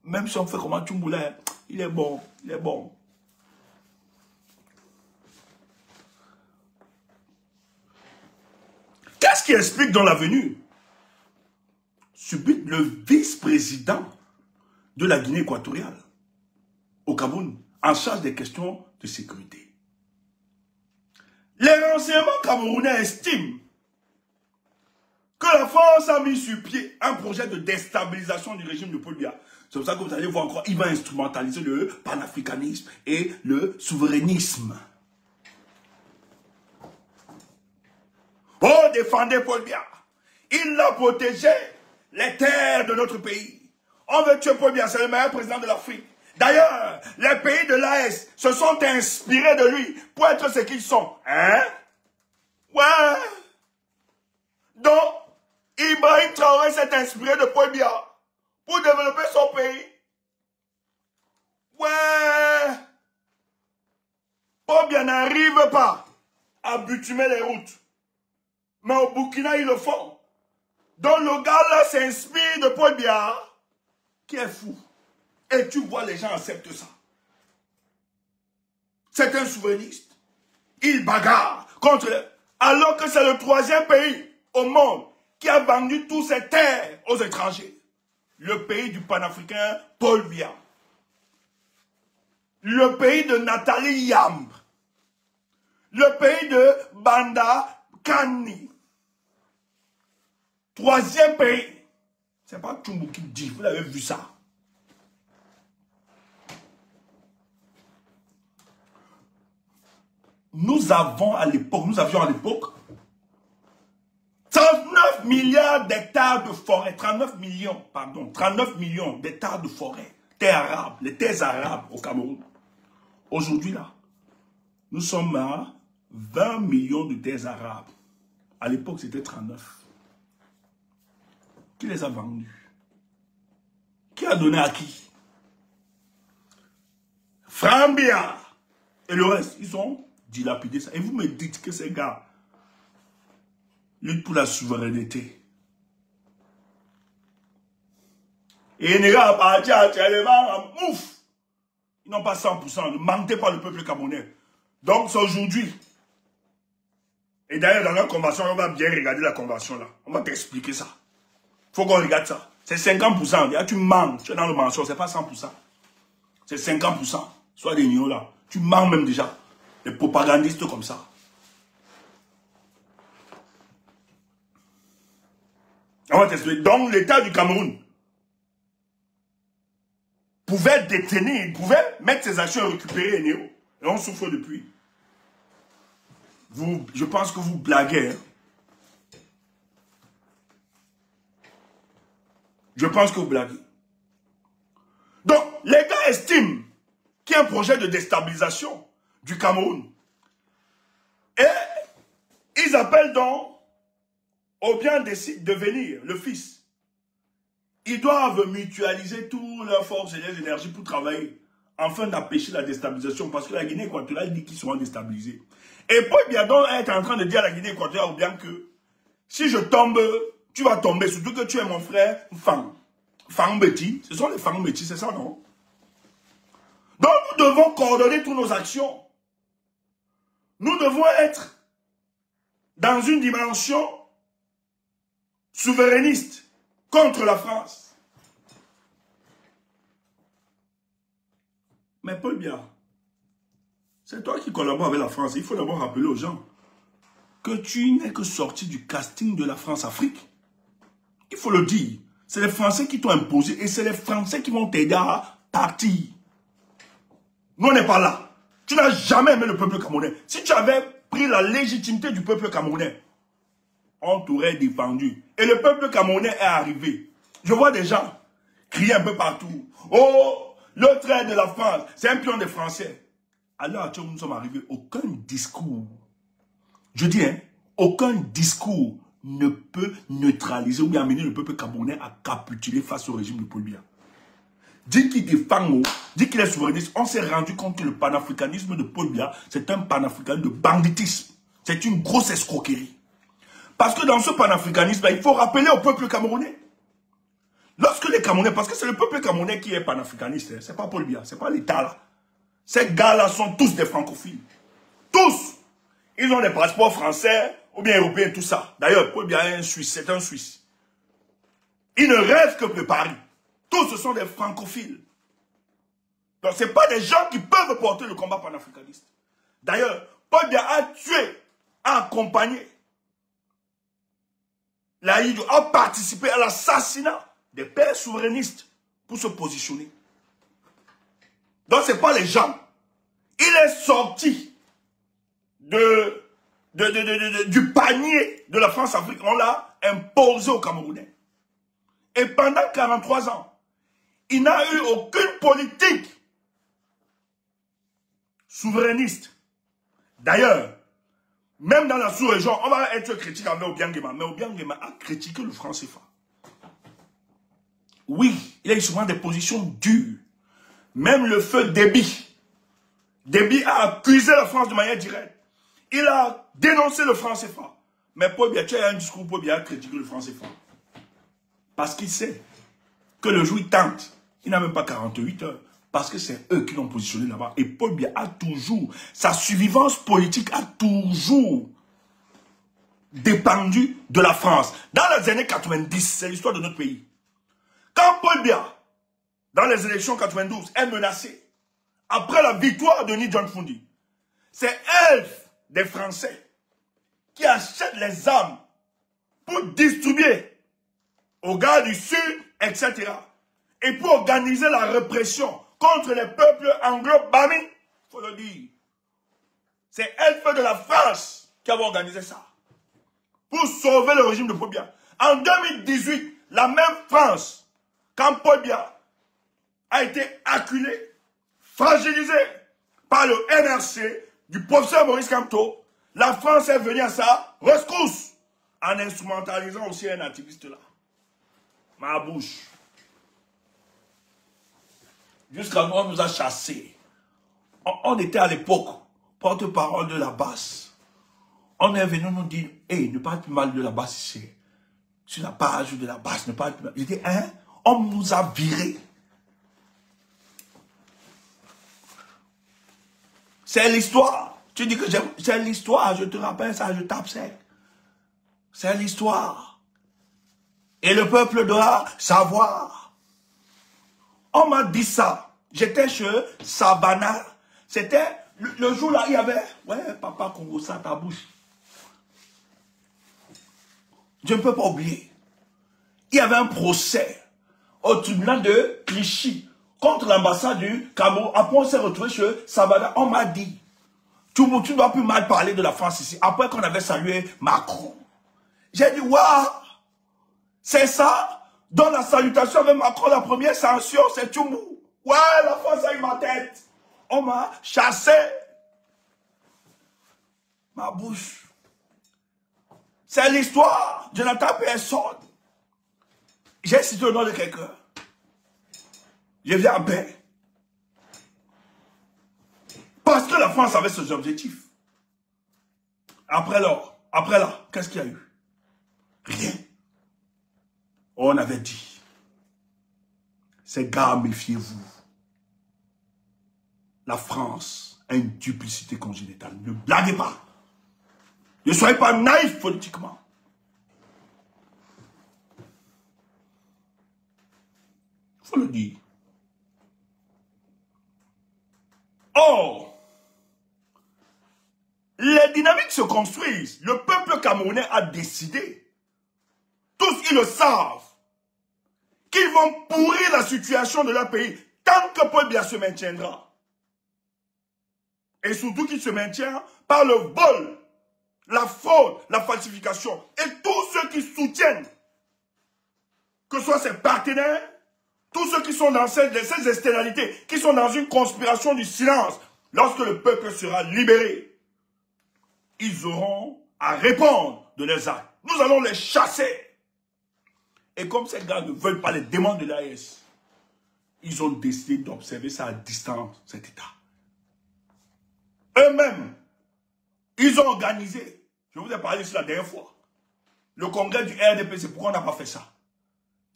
Même si on fait comment tu moulais, il est bon, il est bon. Qu'est-ce qui explique dans la venue? Subit le vice-président de la Guinée équatoriale au Cameroun, en charge des questions de sécurité. Les renseignements camerounais estiment que la France a mis sur pied un projet de déstabilisation du régime de Paul Biya. C'est pour ça que vous allez voir encore, il va instrumentaliser le panafricanisme et le souverainisme. Oh, défendez Paul Biya. Il a protégé les terres de notre pays. On veut tuer Paul Biya, c'est le meilleur président de l'Afrique. D'ailleurs, les pays de l'AS se sont inspirés de lui pour être ce qu'ils sont. Hein? Ouais. Donc, Ibrahim Traoré s'est inspiré de Paul Biya pour développer son pays. Ouais. Paul Biya n'arrive pas à bitumer les routes. Mais au Burkina, ils le font. Donc le gars là s'inspire de Paul Biya, qui est fou. Et tu vois, les gens acceptent ça. C'est un souverainiste. Il bagarre contre... Alors que c'est le 3e pays au monde qui a vendu toutes ses terres aux étrangers. Le pays du panafricain Paul Biya. Le pays de Nathalie Yamb. Le pays de Banda Kani. 3e pays. C'est pas Tchumbu qui dit, vous l'avez vu ça. Nous avions à l'époque 39 milliards d'hectares de forêt, 39 millions d'hectares de forêt, terres arabes, les terres arabes au Cameroun. Aujourd'hui là, nous sommes à 20 millions de terres arabes. À l'époque c'était 39. Qui les a vendus? Qui a donné à qui? Frambia et le reste, ils ont dilapidé ça. Et vous me dites que ces gars luttent pour la souveraineté. Et les gars, ils n'ont pas 100%, ne mentez pas le peuple camerounais. Donc c'est aujourd'hui. Et d'ailleurs, dans la convention, on va bien regarder la convention là. On va t'expliquer ça. Il faut qu'on regarde ça. C'est 50%. Là, tu mens. Tu es dans le mensonge. C'est pas 100%. C'est 50%. Soit des nions là. Tu mens même déjà. Les propagandistes comme ça. On va t'expliquer. Donc, l'État du Cameroun pouvait détenir, il pouvait mettre ses actions et récupérer Néo. Et on souffre depuis. Je pense que vous blaguez. Hein? Je pense que vous blaguez. Donc, les gars estiment qu'il y a un projet de déstabilisation du Cameroun. Et ils appellent donc Obiang de venir, le fils. Ils doivent mutualiser toutes leurs forces et leurs énergies pour travailler afin d'empêcher la déstabilisation parce que la Guinée équatoriale dit qu'ils seront déstabilisés. Et Paul Biya est en train de dire à la Guinée équatoriale Obiang que si je tombe, tu vas tomber, surtout que tu es mon frère Fang. Fang Beti, ce sont les Fang Beti, c'est ça, non? Donc nous devons coordonner toutes nos actions. Nous devons être dans une dimension souverainiste contre la France. Mais Paul Biya, c'est toi qui collabores avec la France. Il faut d'abord rappeler aux gens que tu n'es que sorti du casting de la France-Afrique. Il faut le dire. C'est les Français qui t'ont imposé et c'est les Français qui vont t'aider à partir. Nous, on n'est pas là. Tu n'as jamais aimé le peuple camerounais. Si tu avais pris la légitimité du peuple camerounais, on t'aurait défendu. Et le peuple camerounais est arrivé. Je vois des gens crier un peu partout. Oh, le trait de la France, c'est un pion des Français. Alors, nous sommes arrivés, aucun discours, je dis, hein, aucun discours ne peut neutraliser ou bien amener le peuple camerounais à capituler face au régime de Paul Biya. Dit qu'il défend, dit qu'il est souverainiste, on s'est rendu compte que le panafricanisme de Paul Biya, c'est un panafricanisme de banditisme. C'est une grosse escroquerie. Parce que dans ce panafricanisme, il faut rappeler au peuple camerounais. Lorsque les Camerounais, parce que c'est le peuple camerounais qui est panafricaniste, hein, c'est pas Paul Biya, c'est pas l'État là. Ces gars-là sont tous des francophiles. Tous. Ils ont des passeports français ou bien européens, tout ça. D'ailleurs, Paul Biya est un Suisse, c'est un Suisse. Ils ne rêvent que de Paris. Tous ce sont des francophiles. Donc ce ne sont pas des gens qui peuvent porter le combat panafricaniste. D'ailleurs, Paul Biya a tué, a accompagné l'Aïdou, a participé à l'assassinat des pères souverainistes pour se positionner. Donc ce n'est pas les gens. Il est sorti du panier de la France-Afrique. On l'a imposé aux Camerounais. Et pendant 43 ans, il n'a eu aucune politique souverainiste. D'ailleurs, même dans la sous-région, on va être critique envers Obiang Nguema. Mais Obiang Nguema a critiqué le franc CFA. Oui, il a eu souvent des positions dures. Même le feu Déby. Déby a accusé la France de manière directe. Il a dénoncé le franc CFA. Mais Paul Biya, tu as un discours Paul Biya critiquer le franc CFA. Parce qu'il sait que le jour il tente, il n'a même pas 48 heures. Parce que c'est eux qui l'ont positionné là-bas. Et Paul Biya a toujours, sa survivance politique a toujours dépendu de la France. Dans les années 90, c'est l'histoire de notre pays. Quand Paul Biya, dans les élections 92, est menacé, après la victoire de Ni John Fundi, c'est elle, des Français, qui achètent les armes pour distribuer aux gars du Sud, etc. Et pour organiser la répression contre les peuples anglo-bami, il faut le dire. C'est elle de la France qui avait organisé ça. Pour sauver le régime de Paul Biya. En 2018, la même France, quand Paul Biya a été acculé, fragilisé par le NRC du professeur Maurice Kamto, la France est venue à sa rescousse en instrumentalisant aussi un activiste là. Ma bouche. Jusqu'à nous, on nous a chassés. On était à l'époque porte-parole de la basse. On est venu nous dire, hey, ne parle plus mal de la basse ici. Sur la page de la basse, ne parle plus mal. J'ai dit, hein, on nous a virés. C'est l'histoire. Tu dis que c'est l'histoire, je te rappelle ça, je tape sec. C'est l'histoire. Et le peuple doit savoir. On m'a dit ça. J'étais chez Sabana. C'était le jour là, il y avait... Ouais, papa Congo, ça, ta bouche. Je ne peux pas oublier. Il y avait un procès au tribunal de Clichy contre l'ambassade du Cameroun. Après, on s'est retrouvé chez Sabana. On m'a dit, tu ne dois plus mal parler de la France ici. Après qu'on avait salué Macron. J'ai dit, waouh, c'est ça. Dans la salutation avec Macron, la première sanction, c'est Tchoumou. Ouais, la France a eu ma tête. On m'a chassé. Ma bouche. C'est l'histoire. Je n'attends personne. J'ai cité le nom de quelqu'un. Je viens en paix. Parce que la France avait ses objectifs. Après là, qu'est-ce qu'il y a eu? Rien. On avait dit, ces gars, méfiez-vous. La France a une duplicité congénitale. Ne blaguez pas. Ne soyez pas naïfs politiquement. Il faut le dire. Or, les dynamiques se construisent. Le peuple camerounais a décidé. Tous, ils le savent. Qu'ils vont pourrir la situation de leur pays tant que Paul Biya se maintiendra. Et surtout qu'il se maintient par le vol, la fraude, la falsification. Et tous ceux qui soutiennent, que ce soit ses partenaires, tous ceux qui sont dans ces externalités, qui sont dans une conspiration du silence, lorsque le peuple sera libéré, ils auront à répondre de leurs actes. Nous allons les chasser. Et comme ces gars ne veulent pas les demandes de l'AES, ils ont décidé d'observer ça à distance, cet État. Eux-mêmes, ils ont organisé, je vous ai parlé de ça la dernière fois, le congrès du RDPC. Pourquoi on n'a pas fait ça?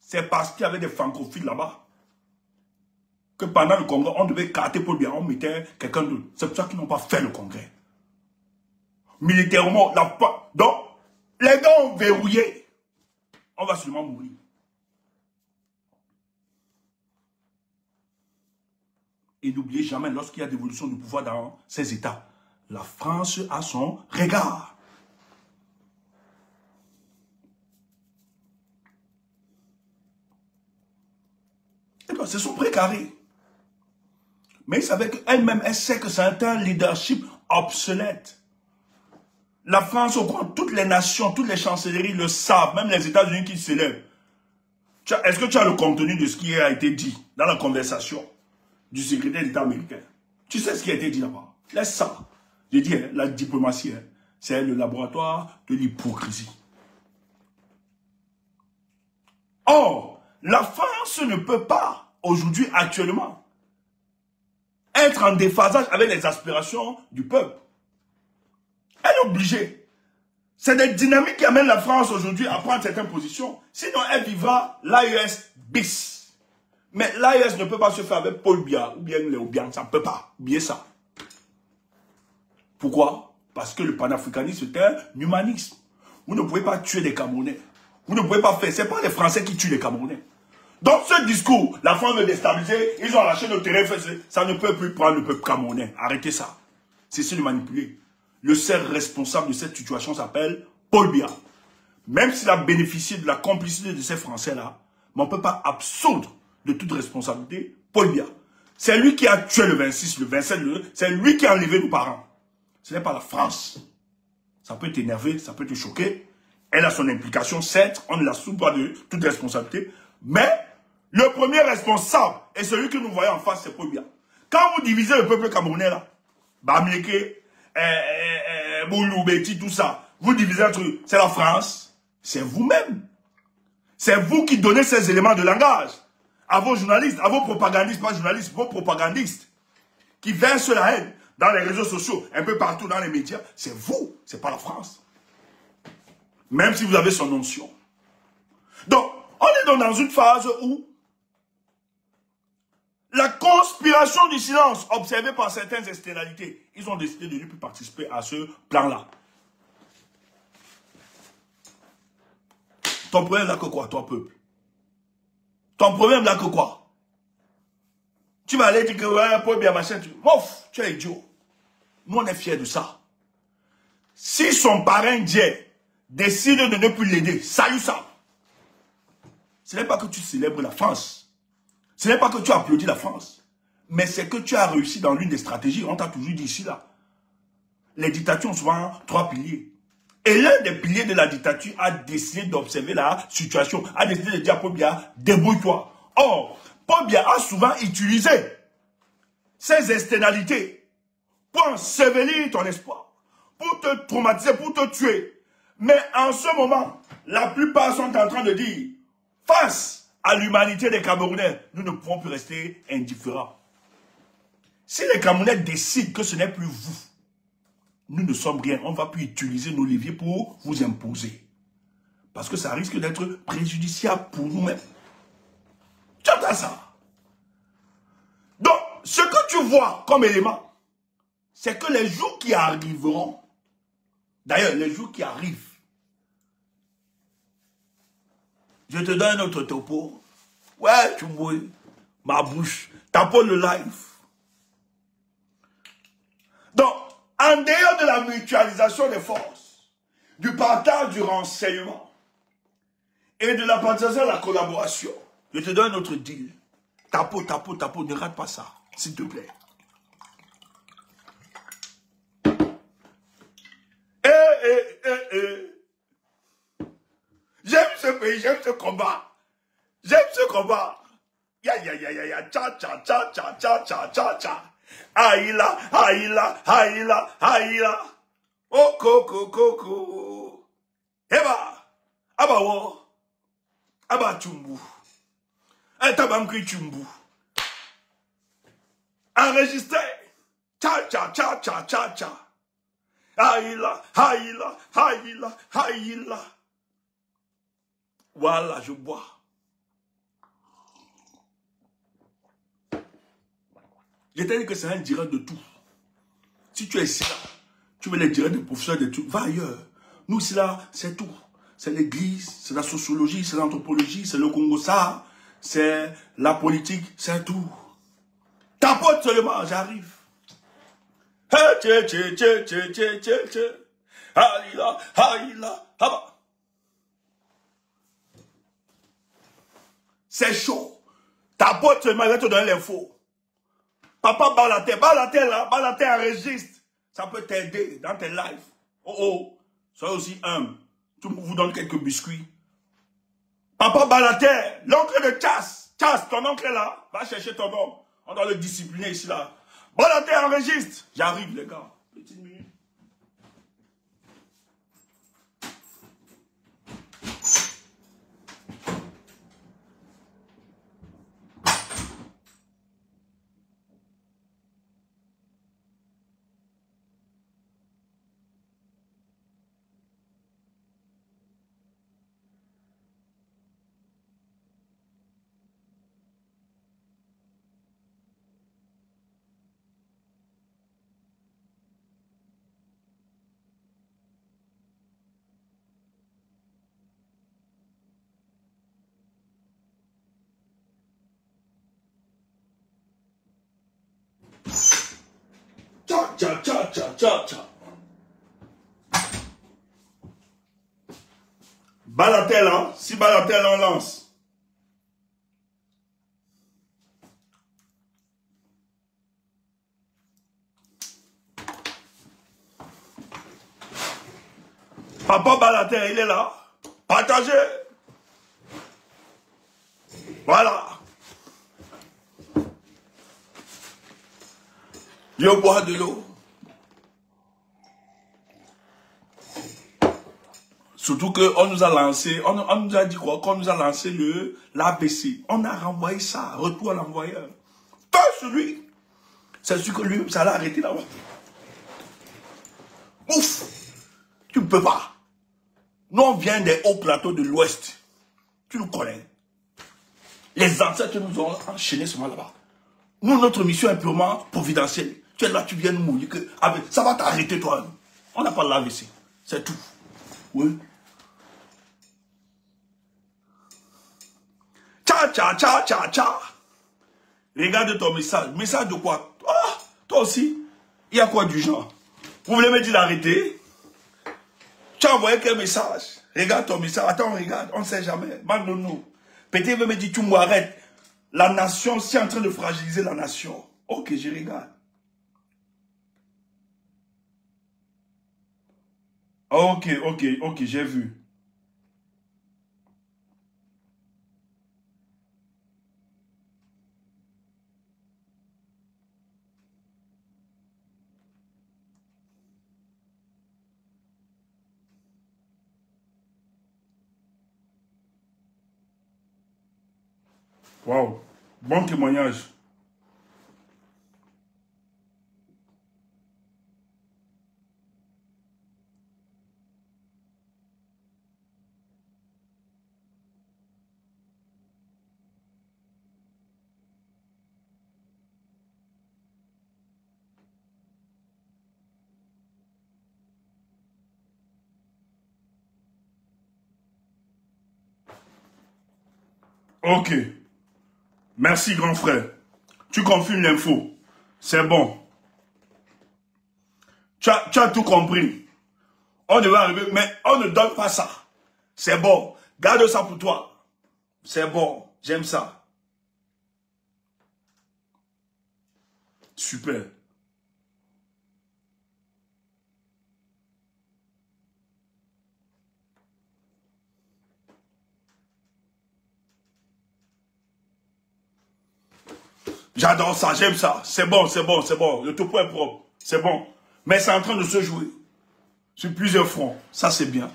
C'est parce qu'il y avait des francophiles là-bas. Que pendant le congrès, on devait carter Paul Biya, on mettait quelqu'un d'autre. C'est pour ça qu'ils n'ont pas fait le congrès. Militairement, donc, les gars ont verrouillé. On va seulement mourir. Et n'oubliez jamais, lorsqu'il y a dévolution du pouvoir dans ces États, la France a son regard. Et donc, c'est son précaré. Mais il savait qu'elle-même, elle sait que c'est un leadership obsolète. La France, au courant, toutes les nations, toutes les chancelleries le savent, même les États-Unis qui s'élèvent. Est-ce que tu as le contenu de ce qui a été dit dans la conversation du secrétaire d'État américain? Tu sais ce qui a été dit là-bas? Laisse ça. J'ai dit, hein, la diplomatie, hein, c'est le laboratoire de l'hypocrisie. Or, la France ne peut pas, aujourd'hui, actuellement, être en déphasage avec les aspirations du peuple. Elle est obligée. C'est des dynamiques qui amènent la France aujourd'hui à prendre certaines positions. Sinon, elle vivra l'AES bis. Mais l'AES ne peut pas se faire avec Paul Biya ou bien Léo Biang. Ça ne peut pas. Oubliez ça. Pourquoi? Parce que le panafricanisme est un humanisme. Vous ne pouvez pas tuer les Camerounais. Vous ne pouvez pas faire. Ce n'est pas les Français qui tuent les Camerounais. Donc ce discours, la France veut déstabiliser, ils ont lâché nos terrains, ça ne peut plus prendre le peuple camerounais. Arrêtez ça. Cessez de manipuler. Le seul responsable de cette situation s'appelle Paul Biya. Même s'il a bénéficié de la complicité de ces Français-là, mais on ne peut pas absoudre de toute responsabilité Paul Biya. C'est lui qui a tué le 26, le 27, c'est lui qui a enlevé nos parents. Ce n'est pas la France. Ça peut t'énerver, ça peut te choquer. Elle a son implication, certes, on ne la soupe pas de toute responsabilité, mais le premier responsable et celui que nous voyons en face, c'est Paul Biya. Quand vous divisez le peuple camerounais là, Bamileke, Boulou, Beti, tout ça, vous divisez entre eux, c'est la France, c'est vous-même. C'est vous qui donnez ces éléments de langage à vos journalistes, à vos propagandistes, pas journalistes, vos propagandistes, qui versent la haine dans les réseaux sociaux, un peu partout dans les médias. C'est vous, c'est pas la France. Même si vous avez son notion. Donc, on est donc dans une phase où la conspiration du silence observée par certaines externalités, ils ont décidé de ne plus participer à ce plan-là. Ton problème là que quoi, toi, peuple? Ton problème là que quoi? Tu vas aller dire que, ouais, Paul Biya, machin, mouf, tu es idiot. Nous, on est fiers de ça. Si son parrain Dieu décide de ne plus l'aider, salut ça. Ce n'est pas que tu célèbres la France. Ce n'est pas que tu applaudis la France. Mais c'est que tu as réussi dans l'une des stratégies. On t'a toujours dit ici, là. Les dictatures ont souvent 3 piliers. Et l'un des piliers de la dictature a décidé d'observer la situation. A décidé de dire à Paul Biya, débrouille-toi. Or, Paul Biya a souvent utilisé ces externalités pour ensevelir ton espoir, pour te traumatiser, pour te tuer. Mais en ce moment, la plupart sont en train de dire, face à l'humanité des Camerounais, nous ne pouvons plus rester indifférents. Si les Camerounais décident que ce n'est plus vous, nous ne sommes rien. On ne va plus utiliser nos leviers pour vous imposer. Parce que ça risque d'être préjudiciable pour nous-mêmes. Tu entends ça? Donc, ce que tu vois comme élément, c'est que les jours qui arriveront, d'ailleurs, les jours qui arrivent, je te donne un autre topo. Ouais, tu mouilles ma bouche. Tape le live. Donc, en dehors de la mutualisation des forces, du partage du renseignement et de la participation de la collaboration, je te donne un autre deal. Tapo, ne rate pas ça, s'il te plaît. J'aime ce pays, j'aime ce combat. J'aime ce combat. Ya, tcha, tcha, tcha, tcha, tcha, tcha, tcha, tcha. Aïla, aïla, aïla, aïla. Oh, coco, coco. Eba, abawo. Aba chumbu. Tabamkri chumbu. Enregistré. Tcha, tcha, tcha, tcha, tcha, tcha. Aïla, aïla, aïla, aïla. Voilà, je bois. Je t'ai dit que c'est un direct de tout. Si tu es ici, là, tu veux les directs de professeurs de tout, va ailleurs. Nous, ici, là, c'est tout. C'est l'église, c'est la sociologie, c'est l'anthropologie, c'est le Congo-Ça, c'est la politique, c'est tout. Tapote seulement, j'arrive. C'est chaud. Tapote seulement, je vais te donner l'info. Papa, bat la terre là, bat la terre enregistre. Ça peut t'aider dans tes lives. Oh oh, sois aussi humble. Tout le monde vous donne quelques biscuits. Papa, bat la terre, l'oncle de Chasse, ton oncle est là, va chercher ton homme. On doit le discipliner ici là. Bat la terre enregistre. J'arrive les gars. Petite minute. Tcha, tcha, tcha, tcha, tcha, tcha. Balatel, hein? Si Balatel, on lance. Papa Balatel, il est là. Partagez. Voilà. Je bois de l'eau. Surtout qu'on nous a lancé, on nous a dit quoi? Qu'on nous a lancé l'AVC. On a renvoyé ça, retour à l'envoyeur. Pas celui. C'est sûr que lui, ça l'a arrêté là-bas. Ouf! Tu ne peux pas. Nous, on vient des hauts plateaux de l'Ouest. Tu nous connais. Les ancêtres nous ont enchaînés seulement là-bas. Nous, notre mission est purement providentielle. Tu es là, tu viens nous mouiller. Ça va t'arrêter, toi. On n'a pas l'AVC. C'est tout. Oui. Tcha, tcha, tcha, tcha, tcha. Regarde ton message. Message de quoi? Oh, toi aussi. Il y a quoi du genre? Vous voulez me dire d'arrêter? Tu as envoyé quel message? Regarde ton message. Attends, regarde. On ne sait jamais. Magnono. Peut-être veut me dire, tu m'arrêtes. La nation, c'est en train de fragiliser la nation. Ok, je regarde. Ok, j'ai vu. Waouh. Bon témoignage. Ok. Merci, grand frère. Tu confirmes l'info. C'est bon. Tu as tout compris. On devait arriver, mais on ne donne pas ça. C'est bon. Garde ça pour toi. C'est bon. J'aime ça. Super. J'adore ça, j'aime ça. C'est bon, c'est bon, c'est bon. Le topo est propre. C'est bon. Mais c'est en train de se jouer. Sur plusieurs fronts. Ça, c'est bien.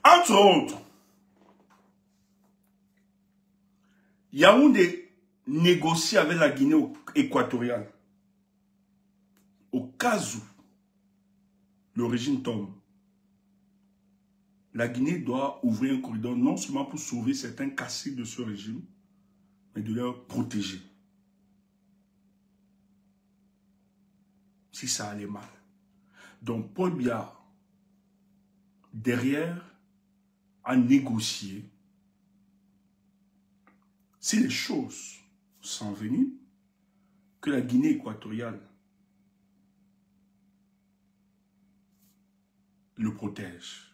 Entre autres, Yaoundé négocie avec la Guinée équatoriale. Au cas où le régime tombe, la Guinée doit ouvrir un corridor non seulement pour sauver certains caciques de ce régime, mais de leur protéger. Si ça allait mal. Donc Paul Biya, derrière, a négocié. Si les choses s'enveniment, que la Guinée équatoriale le protège.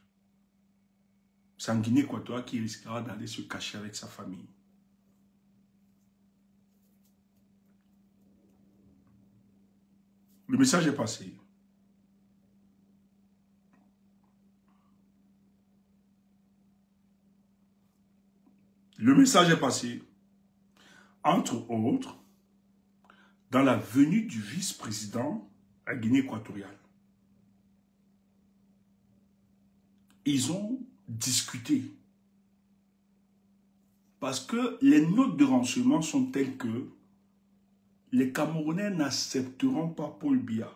C'est en Guinée équatoriale qu'il risquera d'aller se cacher avec sa famille. Le message est passé. Le message est passé. Entre autres, dans la venue du vice-président à Guinée équatoriale. Ils ont discuté. Parce que les notes de renseignement sont telles que les Camerounais n'accepteront pas Paul Biya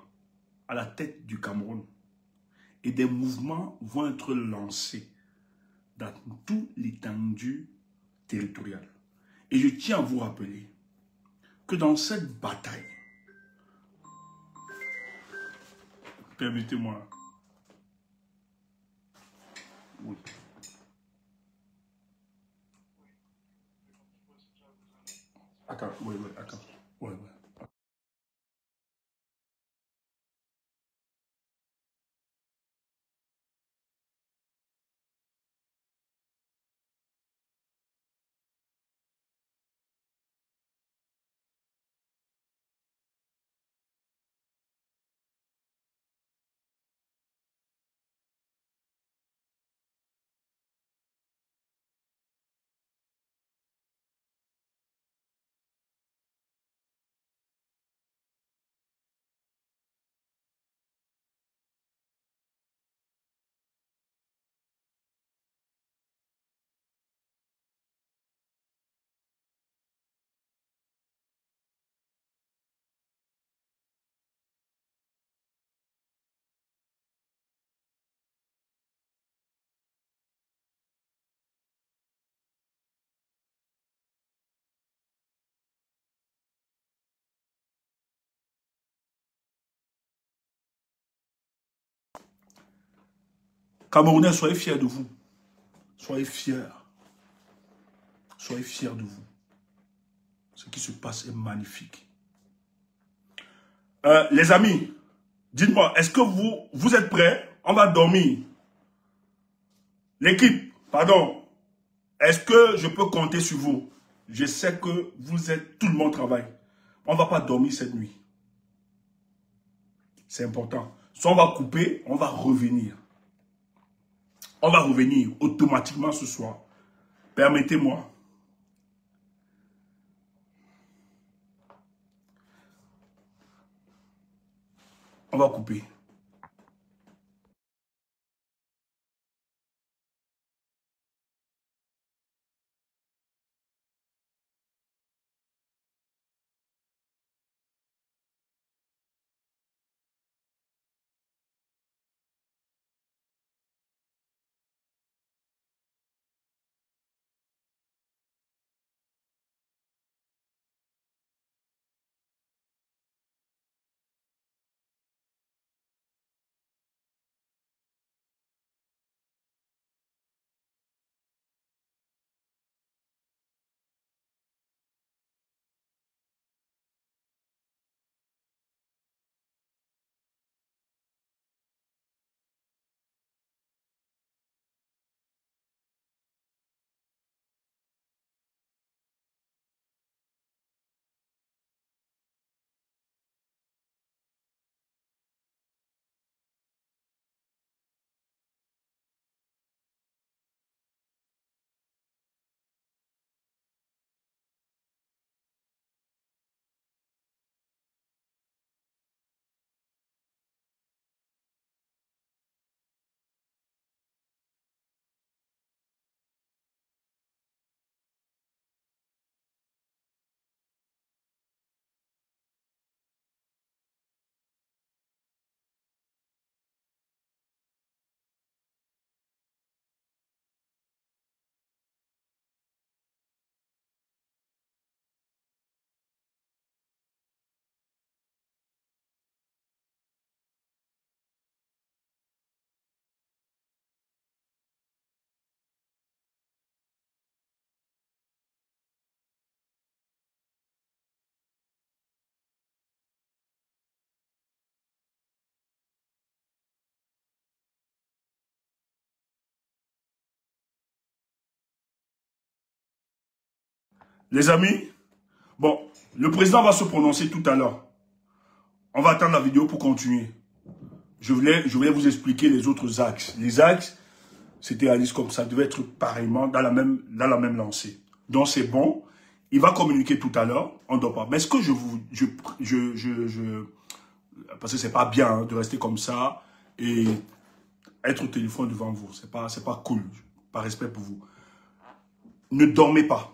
à la tête du Cameroun. Et des mouvements vont être lancés dans toute l'étendue territoriale. Et je tiens à vous rappeler que dans cette bataille, permettez-moi, oui. Attends, oui, attends, oui. Camerounais, soyez fiers de vous. Soyez fiers. Soyez fiers de vous. Ce qui se passe est magnifique. Les amis, dites-moi, est-ce que vous êtes prêts? On va dormir. L'équipe, pardon. Est-ce que je peux compter sur vous? Je sais que vous êtes, tout le monde travaille. On ne va pas dormir cette nuit. C'est important. Soit on va couper, on va revenir. On va revenir automatiquement ce soir. Permettez-moi. On va couper. Les amis, bon, le président va se prononcer tout à l'heure. On va attendre la vidéo pour continuer. Je voulais vous expliquer les autres axes. Les axes, c'était réalisé comme ça, devait être pareillement dans la même lancée. Donc c'est bon. Il va communiquer tout à l'heure. On ne doit pas. Mais est-ce que parce que c'est pas bien hein, de rester comme ça et être au téléphone devant vous. C'est pas cool. Par respect pour vous. Ne dormez pas.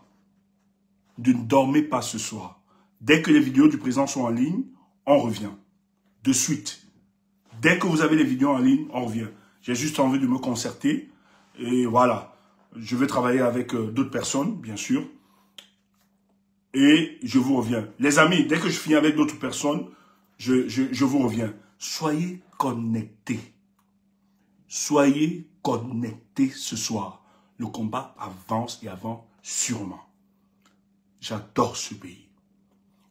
Ne dormez pas ce soir. Dès que les vidéos du président sont en ligne, on revient. De suite. Dès que vous avez les vidéos en ligne, on revient. J'ai juste envie de me concerter. Et voilà. Je vais travailler avec d'autres personnes, bien sûr. Et je vous reviens. Les amis, dès que je finis avec d'autres personnes, je vous reviens. Soyez connectés. Soyez connectés ce soir. Le combat avance et avance sûrement. J'adore ce pays.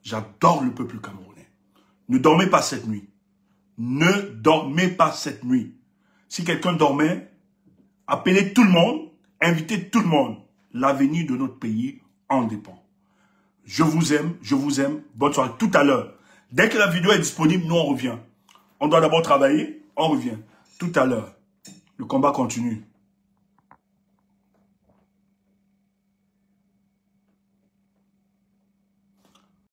J'adore le peuple camerounais. Ne dormez pas cette nuit. Ne dormez pas cette nuit. Si quelqu'un dormait, appelez tout le monde, invitez tout le monde. L'avenir de notre pays en dépend. Je vous aime, je vous aime. Bonne soirée. Tout à l'heure. Dès que la vidéo est disponible, nous on revient. On doit d'abord travailler, on revient. Tout à l'heure. Le combat continue.